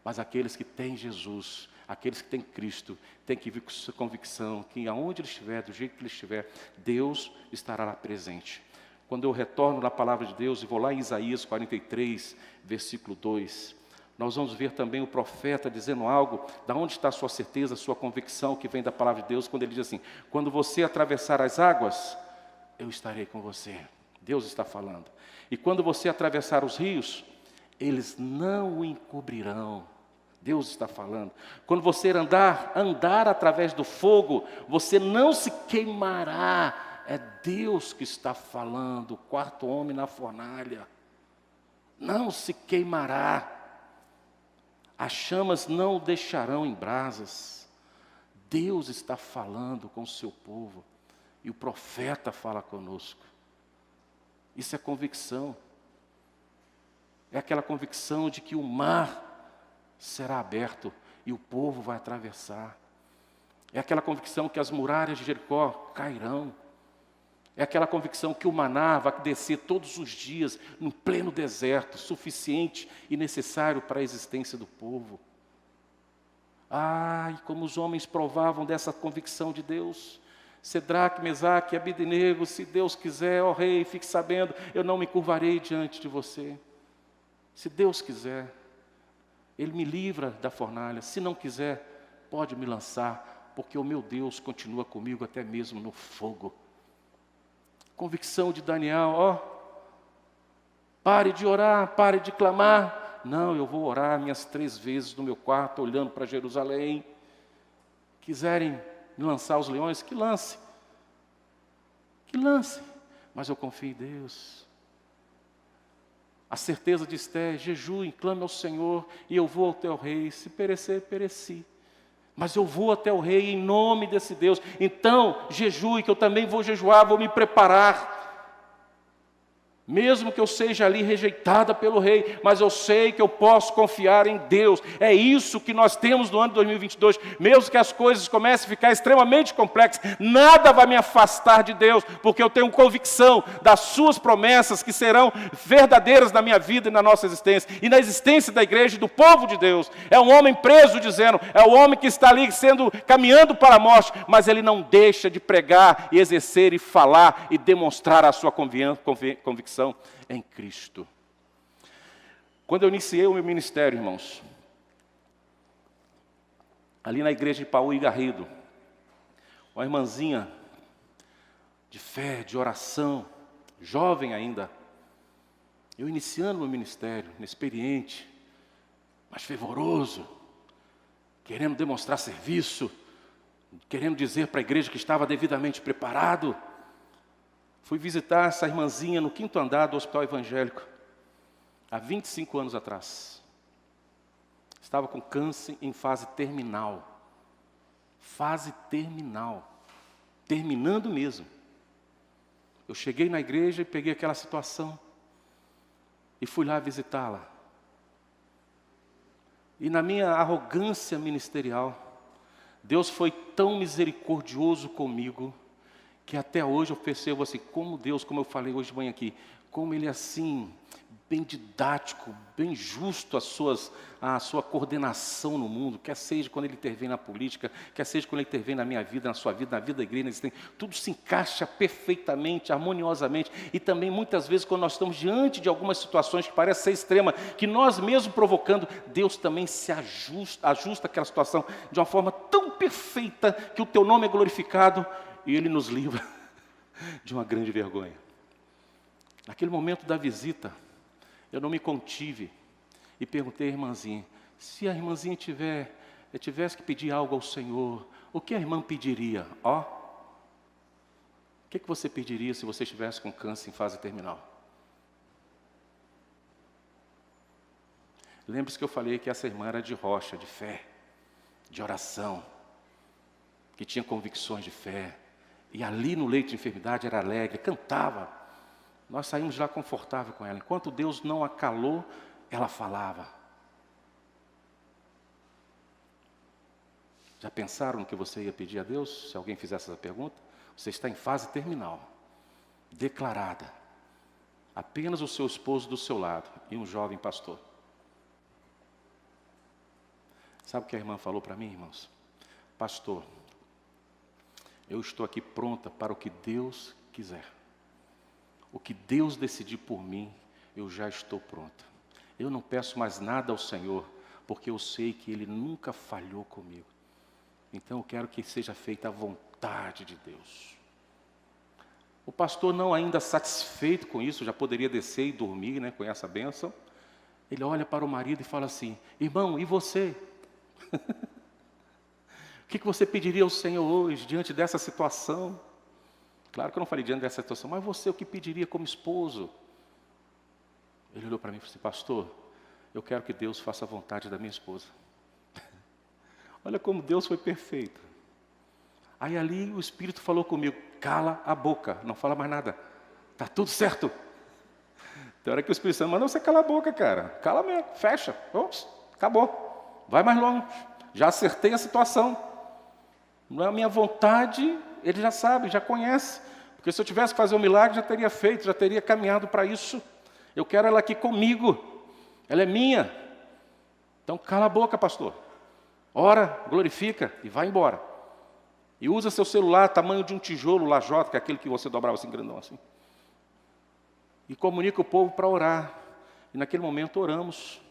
mas aqueles que têm Jesus, aqueles que têm Cristo, têm que vir com essa convicção que aonde ele estiver, do jeito que ele estiver, Deus estará lá presente. Quando eu retorno na palavra de Deus e vou lá em Isaías 43, versículo 2, nós vamos ver também o profeta dizendo algo, da onde está a sua certeza, a sua convicção que vem da palavra de Deus, quando ele diz assim: quando você atravessar as águas, eu estarei com você. Deus está falando. E quando você atravessar os rios, eles não o encobrirão. Deus está falando. Quando você andar através do fogo, você não se queimará. É Deus que está falando, o quarto homem na fornalha. Não se queimará. As chamas não o deixarão em brasas. Deus está falando com o seu povo. E o profeta fala conosco. Isso é convicção. É aquela convicção de que o mar será aberto e o povo vai atravessar. É aquela convicção que as muralhas de Jericó cairão. É aquela convicção que o maná vai descer todos os dias no pleno deserto, suficiente e necessário para a existência do povo. Ai, como os homens provavam dessa convicção de Deus. Cedraque, Mesaque e Abednego, se Deus quiser, ó rei, fique sabendo, eu não me curvarei diante de você. Se Deus quiser, Ele me livra da fornalha. Se não quiser, pode me lançar, porque o meu Deus continua comigo até mesmo no fogo. Convicção de Daniel, ó, pare de orar, pare de clamar. Não, eu vou orar minhas 3 vezes no meu quarto, olhando para Jerusalém. Quiserem me lançar os leões, que lance, mas eu confio em Deus. A certeza de Esté: jejue, clame ao Senhor, e eu vou até o rei. Se perecer, pereci, mas eu vou até o rei em nome desse Deus. Então, jejue, que eu também vou jejuar, vou me preparar. Mesmo que eu seja ali rejeitada pelo rei, mas eu sei que eu posso confiar em Deus. É isso que nós temos no ano de 2022. Mesmo que as coisas comecem a ficar extremamente complexas, nada vai me afastar de Deus, porque eu tenho convicção das suas promessas que serão verdadeiras na minha vida e na nossa existência, e na existência da igreja e do povo de Deus. É um homem preso dizendo, é o homem que está ali caminhando para a morte, mas ele não deixa de pregar e exercer e falar e demonstrar a sua convicção em Cristo. Quando eu iniciei o meu ministério, irmãos, ali na igreja de Pauí Garrido, uma irmãzinha de fé, de oração, jovem ainda, eu iniciando meu ministério, inexperiente, mas fervoroso, querendo demonstrar serviço, querendo dizer para a igreja que estava devidamente preparado. Fui visitar essa irmãzinha no 5º andar do hospital evangélico, há 25 anos atrás. Estava com câncer em fase terminal. Fase terminal. Terminando mesmo. Eu cheguei na igreja e peguei aquela situação. E fui lá visitá-la. E na minha arrogância ministerial, Deus foi tão misericordioso comigo, que até hoje eu percebo assim, como Deus, como eu falei hoje de manhã aqui, como Ele é assim, bem didático, bem justo a sua coordenação no mundo, quer seja quando Ele intervém na política, quer seja quando Ele intervém na minha vida, na sua vida, na vida da igreja, tudo se encaixa perfeitamente, harmoniosamente, e também muitas vezes quando nós estamos diante de algumas situações que parecem ser extremas, que nós mesmos provocando, Deus também se ajusta aquela situação de uma forma tão perfeita que o Teu nome é glorificado. e Ele nos livra de uma grande vergonha. Naquele momento da visita, eu não me contive e perguntei à irmãzinha, se a irmãzinha tivesse que pedir algo ao Senhor, o que a irmã pediria? O que você pediria se você estivesse com câncer em fase terminal? Lembre-se que eu falei que essa irmã era de rocha, de fé, de oração, que tinha convicções de fé, e ali no leito de enfermidade era alegre, cantava. Nós saímos de lá confortável com ela. Enquanto Deus não a calou, ela falava. Já pensaram no que você ia pedir a Deus, se alguém fizesse essa pergunta? Você está em fase terminal, declarada. Apenas o seu esposo do seu lado e um jovem pastor. Sabe o que a irmã falou para mim, irmãos? Pastor, eu estou aqui pronta para o que Deus quiser. O que Deus decidir por mim, eu já estou pronta. Eu não peço mais nada ao Senhor, porque eu sei que Ele nunca falhou comigo. Então eu quero que seja feita a vontade de Deus. O pastor, não ainda satisfeito com isso, já poderia descer e dormir, né, com essa bênção. Ele olha para o marido e fala assim, irmão, e você? O que você pediria ao Senhor hoje, diante dessa situação? Claro que eu não falei diante dessa situação, mas você, o que pediria como esposo? Ele olhou para mim e falou assim, pastor, eu quero que Deus faça a vontade da minha esposa. Olha como Deus foi perfeito. Aí ali o Espírito falou comigo, cala a boca, não fala mais nada, está tudo certo. Tem hora que o Espírito Santo manda você calar a boca, cara, cala mesmo, fecha, ops, acabou, vai mais longe, já acertei a situação. Não é a minha vontade, Ele já sabe, já conhece, porque se eu tivesse que fazer um milagre, já teria feito, já teria caminhado para isso. Eu quero ela aqui comigo, ela é minha. Então cala a boca, pastor, ora, glorifica e vai embora. E usa seu celular, tamanho de um tijolo lajota, que é aquele que você dobrava assim, grandão assim. E comunica o povo para orar. E naquele momento oramos.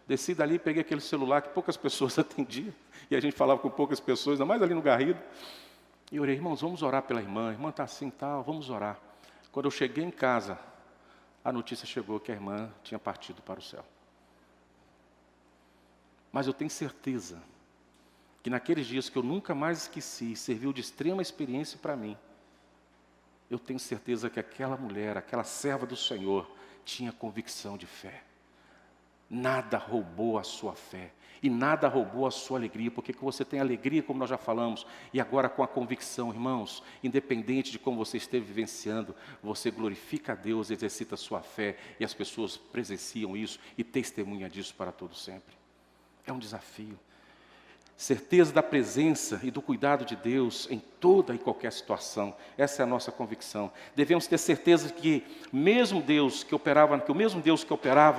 Desci dali, peguei aquele celular que poucas pessoas atendiam. E a gente falava com poucas pessoas, ainda mais ali no Garrido. E orei, irmãos, vamos orar pela irmã. A irmã está assim, tal, vamos orar. Quando eu cheguei em casa, a notícia chegou que a irmã tinha partido para o céu. Mas eu tenho certeza que naqueles dias que eu nunca mais esqueci, serviu de extrema experiência para mim, eu tenho certeza que aquela mulher, aquela serva do Senhor, tinha convicção de fé. Nada roubou a sua fé, e nada roubou a sua alegria, porque que você tem alegria, como nós já falamos, e agora com a convicção, irmãos, independente de como você esteja vivenciando, você glorifica a Deus, exercita a sua fé, e as pessoas presenciam isso, e testemunham disso para todo sempre. É um desafio. Certeza da presença e do cuidado de Deus em toda e qualquer situação. Essa é a nossa convicção. Devemos ter certeza que o mesmo Deus que operava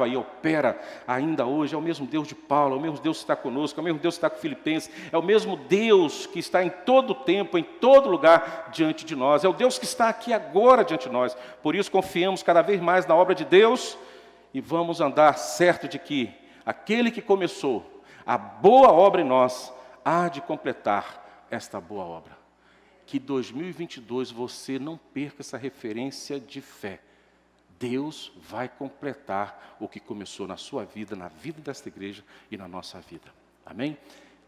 e opera ainda hoje, é o mesmo Deus de Paulo, é o mesmo Deus que está conosco, é o mesmo Deus que está com Filipenses, é o mesmo Deus que está em todo o tempo, em todo lugar diante de nós. É o Deus que está aqui agora diante de nós. Por isso confiamos cada vez mais na obra de Deus e vamos andar certo de que aquele que começou a boa obra em nós há de completar esta boa obra. Que 2022 você não perca essa referência de fé. Deus vai completar o que começou na sua vida, na vida desta igreja e na nossa vida. Amém?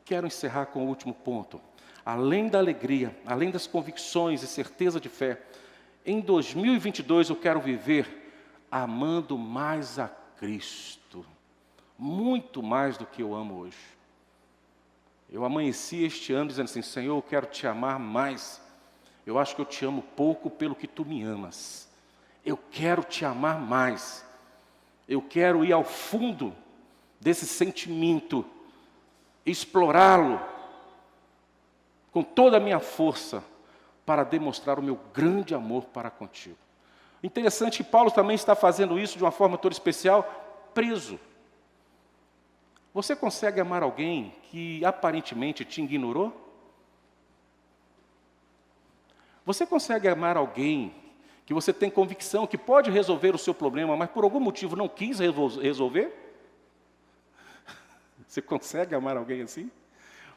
Quero encerrar com o último ponto. Além da alegria, além das convicções e certeza de fé, em 2022 eu quero viver amando mais a Cristo. Muito mais do que eu amo hoje. Eu amanheci este ano dizendo assim, Senhor, eu quero te amar mais. Eu acho que eu te amo pouco pelo que tu me amas. Eu quero te amar mais. Eu quero ir ao fundo desse sentimento, explorá-lo com toda a minha força para demonstrar o meu grande amor para contigo. Interessante que Paulo também está fazendo isso de uma forma toda especial, preso. Você consegue amar alguém que aparentemente te ignorou? Você consegue amar alguém que você tem convicção que pode resolver o seu problema, mas por algum motivo não quis resolver? Você consegue amar alguém assim?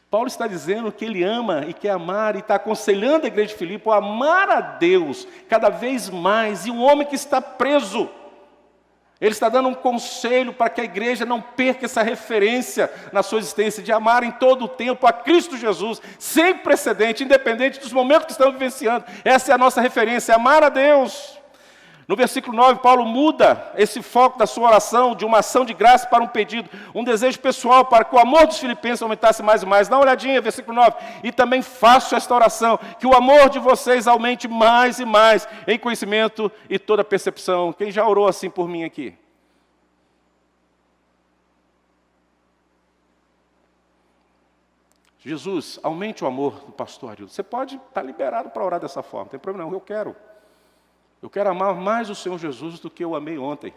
Paulo está dizendo que ele ama e quer amar, e está aconselhando a igreja de Filipe a amar a Deus cada vez mais, e um homem que está preso. Ele está dando um conselho para que a igreja não perca essa referência na sua existência, de amar em todo o tempo a Cristo Jesus, sem precedente, independente dos momentos que estamos vivenciando. Essa é a nossa referência, amar a Deus. No versículo 9, Paulo muda esse foco da sua oração, de uma ação de graça para um pedido, um desejo pessoal para que o amor dos filipenses aumentasse mais e mais. Dá uma olhadinha, versículo 9. E também faço esta oração, que o amor de vocês aumente mais e mais em conhecimento e toda percepção. Quem já orou assim por mim aqui? Jesus, aumente o amor do pastor Arildo. Você pode estar liberado para orar dessa forma, não tem problema não, eu quero. Eu quero amar mais o Senhor Jesus do que eu amei ontem.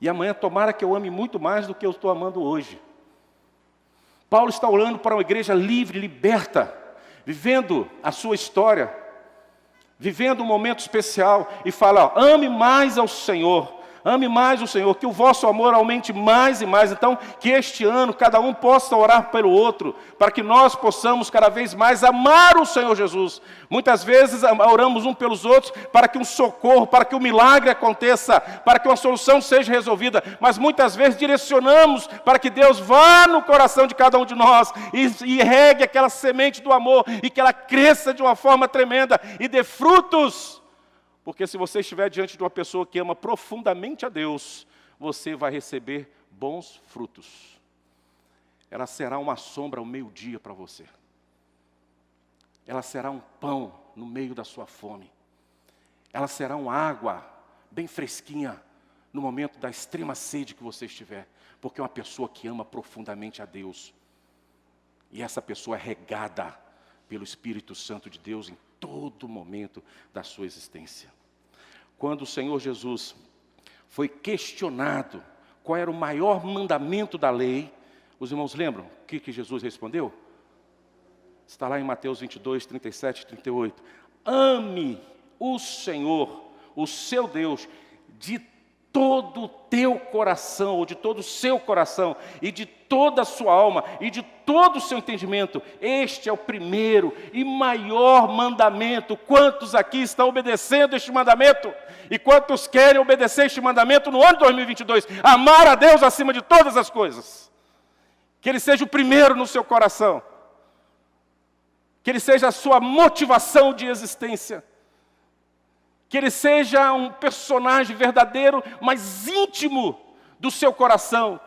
E amanhã tomara que eu ame muito mais do que eu estou amando hoje. Paulo está olhando para uma igreja livre, liberta, vivendo a sua história, vivendo um momento especial, e fala, ó, ame mais ao Senhor. Ame mais o Senhor, que o vosso amor aumente mais e mais. Então, que este ano cada um possa orar pelo outro, para que nós possamos cada vez mais amar o Senhor Jesus. Muitas vezes oramos um pelos outros para que um socorro, para que um milagre aconteça, para que uma solução seja resolvida. Mas muitas vezes direcionamos para que Deus vá no coração de cada um de nós e regue aquela semente do amor e que ela cresça de uma forma tremenda e dê frutos. Porque se você estiver diante de uma pessoa que ama profundamente a Deus, você vai receber bons frutos. Ela será uma sombra ao meio-dia para você. Ela será um pão no meio da sua fome. Ela será uma água bem fresquinha no momento da extrema sede que você estiver. Porque é uma pessoa que ama profundamente a Deus. E essa pessoa é regada pelo Espírito Santo de Deus em todo momento da sua existência. Quando o Senhor Jesus foi questionado qual era o maior mandamento da lei, os irmãos lembram o que Jesus respondeu? Está lá em Mateus 22, 37 e 38. Ame o Senhor, o seu Deus, de todo o teu coração, ou de todo o seu coração, e de toda a sua alma, e de todo o seu entendimento. Este é o primeiro e maior mandamento. Quantos aqui estão obedecendo este mandamento? E quantos querem obedecer este mandamento no ano 2022? Amar a Deus acima de todas as coisas. Que Ele seja o primeiro no seu coração. Que Ele seja a sua motivação de existência. Que Ele seja um personagem verdadeiro, mas íntimo do seu coração.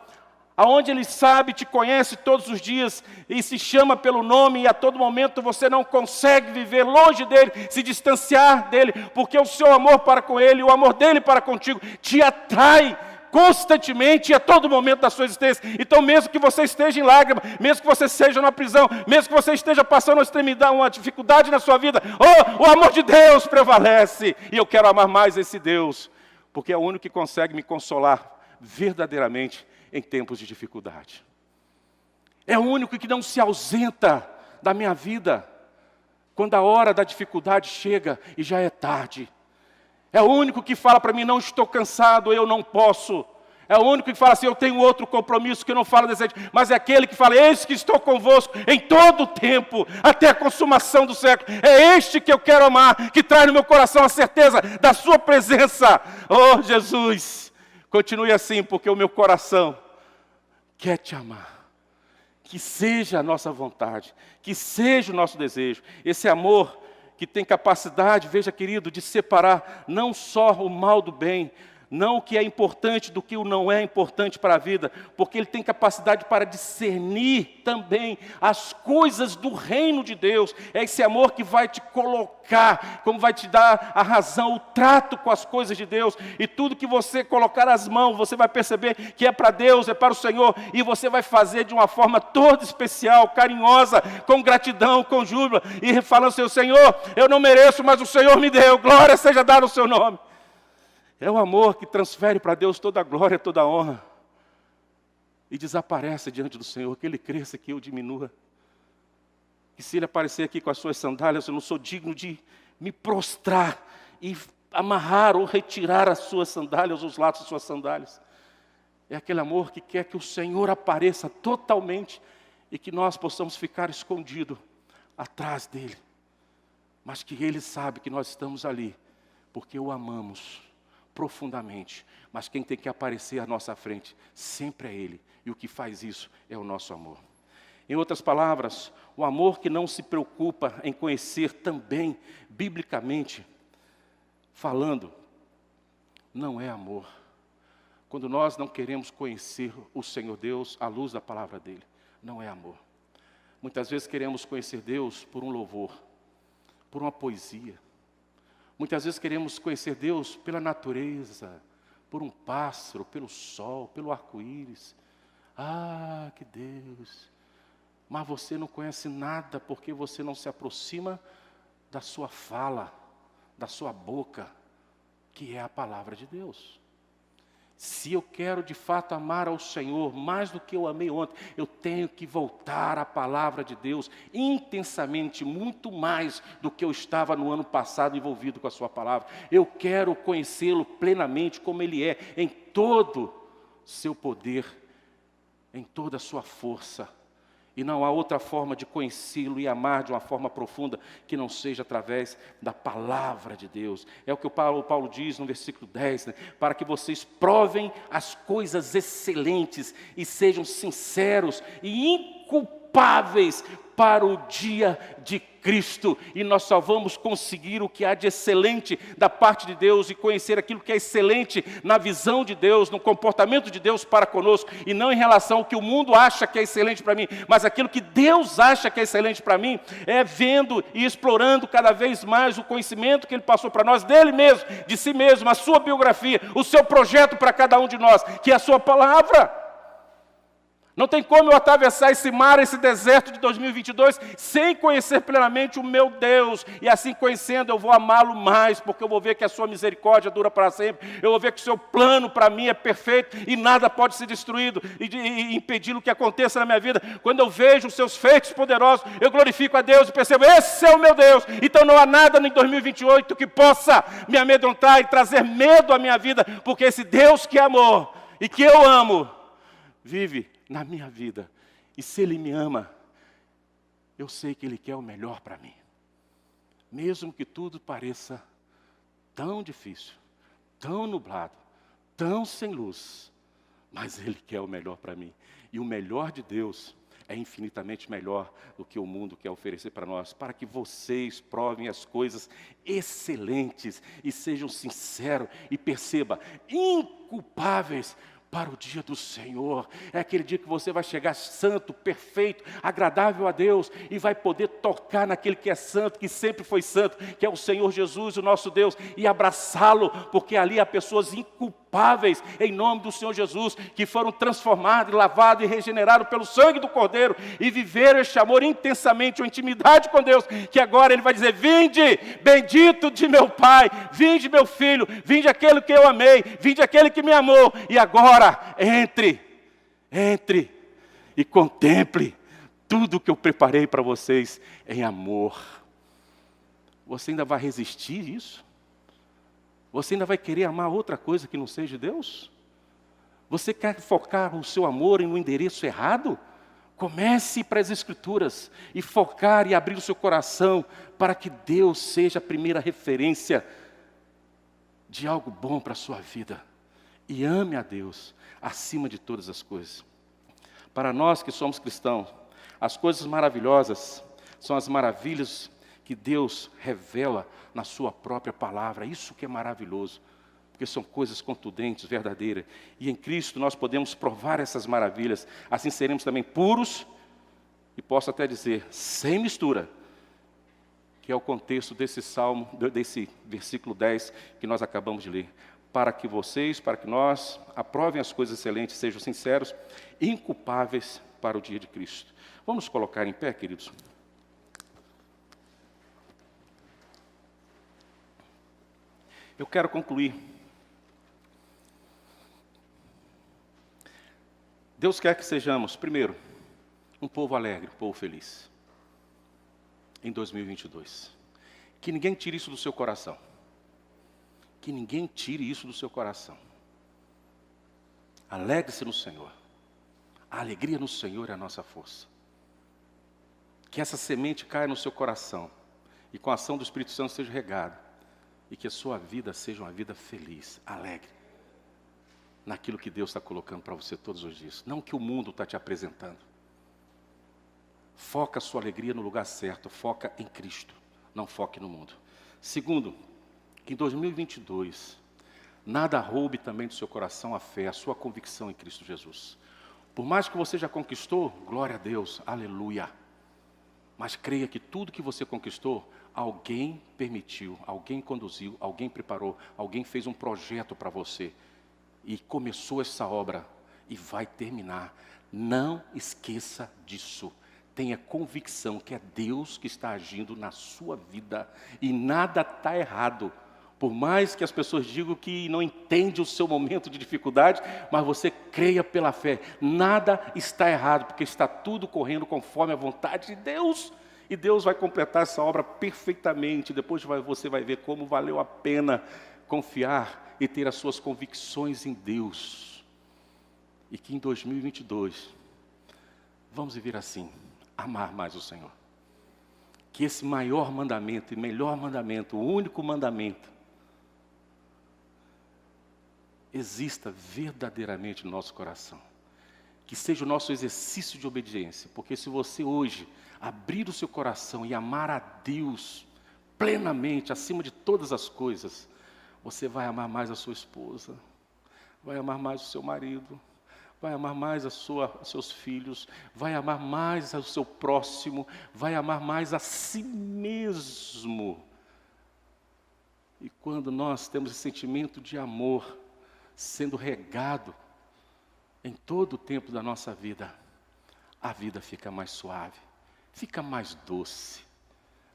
Aonde Ele sabe, te conhece todos os dias e se chama pelo nome, e a todo momento você não consegue viver longe dEle, se distanciar dEle, porque o seu amor para com Ele, o amor dEle para contigo, te atrai constantemente e a todo momento da sua existência. Então, mesmo que você esteja em lágrima, mesmo que você seja numa prisão, mesmo que você esteja passando uma extremidade, uma dificuldade na sua vida, o amor de Deus prevalece. E eu quero amar mais esse Deus, porque é o único que consegue me consolar verdadeiramente em tempos de dificuldade. É o único que não se ausenta da minha vida quando a hora da dificuldade chega e já é tarde. É o único que fala para mim, não estou cansado, eu não posso. É o único que fala assim, eu tenho outro compromisso, que não fala desse jeito. Mas é aquele que fala, eis que estou convosco em todo o tempo, até a consumação do século. É este que eu quero amar, que traz no meu coração a certeza da sua presença. Oh, Jesus, continue assim, porque o meu coração quer te amar. Que seja a nossa vontade, que seja o nosso desejo. Esse amor que tem capacidade, veja querido, de separar não só o mal do bem, não o que é importante do que o não é importante para a vida, porque ele tem capacidade para discernir também as coisas do reino de Deus. É esse amor que vai te colocar, como vai te dar a razão, o trato com as coisas de Deus, e tudo que você colocar as mãos, você vai perceber que é para Deus, é para o Senhor, e você vai fazer de uma forma toda especial, carinhosa, com gratidão, com júbilo, e falando assim, Senhor, eu não mereço, mas o Senhor me deu, glória seja dada ao seu nome. É o amor que transfere para Deus toda a glória, toda a honra. E desaparece diante do Senhor, que Ele cresça, que eu diminua. Que se Ele aparecer aqui com as suas sandálias, eu não sou digno de me prostrar e amarrar ou retirar as suas sandálias, os laços das suas sandálias. É aquele amor que quer que o Senhor apareça totalmente e que nós possamos ficar escondidos atrás dele, mas que ele sabe que nós estamos ali, porque o amamos profundamente, mas quem tem que aparecer à nossa frente sempre é ele, e o que faz isso é o nosso amor. Em outras palavras, o amor que não se preocupa em conhecer também, biblicamente falando, não é amor. Quando nós não queremos conhecer o Senhor Deus à luz da palavra dele, não é amor. Muitas vezes queremos conhecer Deus por um louvor, por uma poesia. Muitas vezes queremos conhecer Deus pela natureza, por um pássaro, pelo sol, pelo arco-íris. Ah, que Deus! Mas você não conhece nada porque você não se aproxima da sua fala, da sua boca, que é a palavra de Deus. Se eu quero de fato amar ao Senhor mais do que eu amei ontem, eu tenho que voltar à palavra de Deus intensamente, muito mais do que eu estava no ano passado envolvido com a sua palavra. Eu quero conhecê-lo plenamente como ele é, em todo seu poder, em toda a sua força. E não há outra forma de conhecê-lo e amar de uma forma profunda que não seja através da palavra de Deus. É o que o Paulo diz no versículo 10, né? Para que vocês provem as coisas excelentes e sejam sinceros e inculpáveis para o dia de Cristo. E nós só vamos conseguir o que há de excelente da parte de Deus e conhecer aquilo que é excelente na visão de Deus, no comportamento de Deus para conosco, e não em relação ao que o mundo acha que é excelente para mim, mas aquilo que Deus acha que é excelente para mim, é vendo e explorando cada vez mais o conhecimento que Ele passou para nós, dele mesmo, de si mesmo, a sua biografia, o seu projeto para cada um de nós, que é a sua palavra. Não tem como eu atravessar esse mar, esse deserto de 2022, sem conhecer plenamente o meu Deus. E assim conhecendo, eu vou amá-lo mais, porque eu vou ver que a sua misericórdia dura para sempre. Eu vou ver que o seu plano para mim é perfeito e nada pode ser destruído e impedir o que aconteça na minha vida. Quando eu vejo os seus feitos poderosos, eu glorifico a Deus e percebo, esse é o meu Deus. Então não há nada em 2028 que possa me amedrontar e trazer medo à minha vida, porque esse Deus que é amor e que eu amo, vive na minha vida. E se Ele me ama, eu sei que Ele quer o melhor para mim. Mesmo que tudo pareça tão difícil, tão nublado, tão sem luz, mas Ele quer o melhor para mim. E o melhor de Deus é infinitamente melhor do que o mundo quer oferecer para nós, para que vocês provem as coisas excelentes e sejam sinceros e perceba, inculpáveis para o dia do Senhor. É aquele dia que você vai chegar santo, perfeito, agradável a Deus, e vai poder tocar naquele que é santo, que sempre foi santo, que é o Senhor Jesus, o nosso Deus, e abraçá-lo, porque ali há pessoas inculpáveis, em nome do Senhor Jesus, que foram transformadas, lavadas e regeneradas pelo sangue do Cordeiro, e viveram este amor intensamente, uma intimidade com Deus, que agora Ele vai dizer, vinde, bendito de meu Pai, vinde meu filho, vinde aquele que eu amei, vinde aquele que me amou, e agora entre e contemple tudo que eu preparei para vocês em amor. Você ainda vai resistir isso? Você ainda vai querer amar outra coisa que não seja Deus? Você quer focar o seu amor em um endereço errado? Comece para as Escrituras e focar e abrir o seu coração para que Deus seja a primeira referência de algo bom para a sua vida. E ame a Deus acima de todas as coisas. Para nós que somos cristãos, as coisas maravilhosas são as maravilhas que Deus revela na sua própria palavra. Isso que é maravilhoso, porque são coisas contundentes, verdadeiras. E em Cristo nós podemos provar essas maravilhas. Assim seremos também puros e posso até dizer, sem mistura, que é o contexto desse salmo, desse versículo 10 que nós acabamos de ler. Para que nós aprovem as coisas excelentes, sejam sinceros, inculpáveis para o dia de Cristo. Vamos colocar em pé, queridos? Eu quero concluir. Deus quer que sejamos, primeiro, um povo alegre, um povo feliz. Em 2022. Que ninguém tire isso do seu coração. Que ninguém tire isso do seu coração. Alegre-se no Senhor. A alegria no Senhor é a nossa força. Que essa semente caia no seu coração e com a ação do Espírito Santo seja regada. E que a sua vida seja uma vida feliz, alegre, naquilo que Deus está colocando para você todos os dias. Não o que o mundo está te apresentando. Foca a sua alegria no lugar certo, foca em Cristo, não foque no mundo. Segundo, que em 2022, nada roube também do seu coração a fé, a sua convicção em Cristo Jesus. Por mais que você já conquistou, glória a Deus, aleluia. Mas creia que tudo que você conquistou, alguém permitiu, alguém conduziu, alguém preparou, alguém fez um projeto para você. E começou essa obra e vai terminar. Não esqueça disso. Tenha convicção que é Deus que está agindo na sua vida e nada está errado. Por mais que as pessoas digam que não entende o seu momento de dificuldade, mas você creia pela fé. Nada está errado, porque está tudo correndo conforme a vontade de Deus. E Deus vai completar essa obra perfeitamente. Depois você vai ver como valeu a pena confiar e ter as suas convicções em Deus. E que em 2022, vamos viver assim, amar mais o Senhor. Que esse maior mandamento e melhor mandamento, o único mandamento, exista verdadeiramente no nosso coração. Que seja o nosso exercício de obediência. Porque se você hoje abrir o seu coração e amar a Deus plenamente, acima de todas as coisas, você vai amar mais a sua esposa, vai amar mais o seu marido, vai amar mais os seus filhos, vai amar mais o seu próximo, vai amar mais a si mesmo. E quando nós temos esse sentimento de amor sendo regado em todo o tempo da nossa vida, a vida fica mais suave, fica mais doce.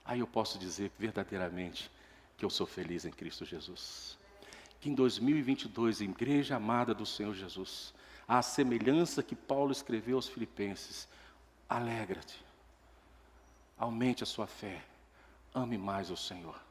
Aí eu posso dizer verdadeiramente que eu sou feliz em Cristo Jesus. Que em 2022, igreja amada do Senhor Jesus, à semelhança que Paulo escreveu aos Filipenses, alegra-te, aumente a sua fé, ame mais o Senhor.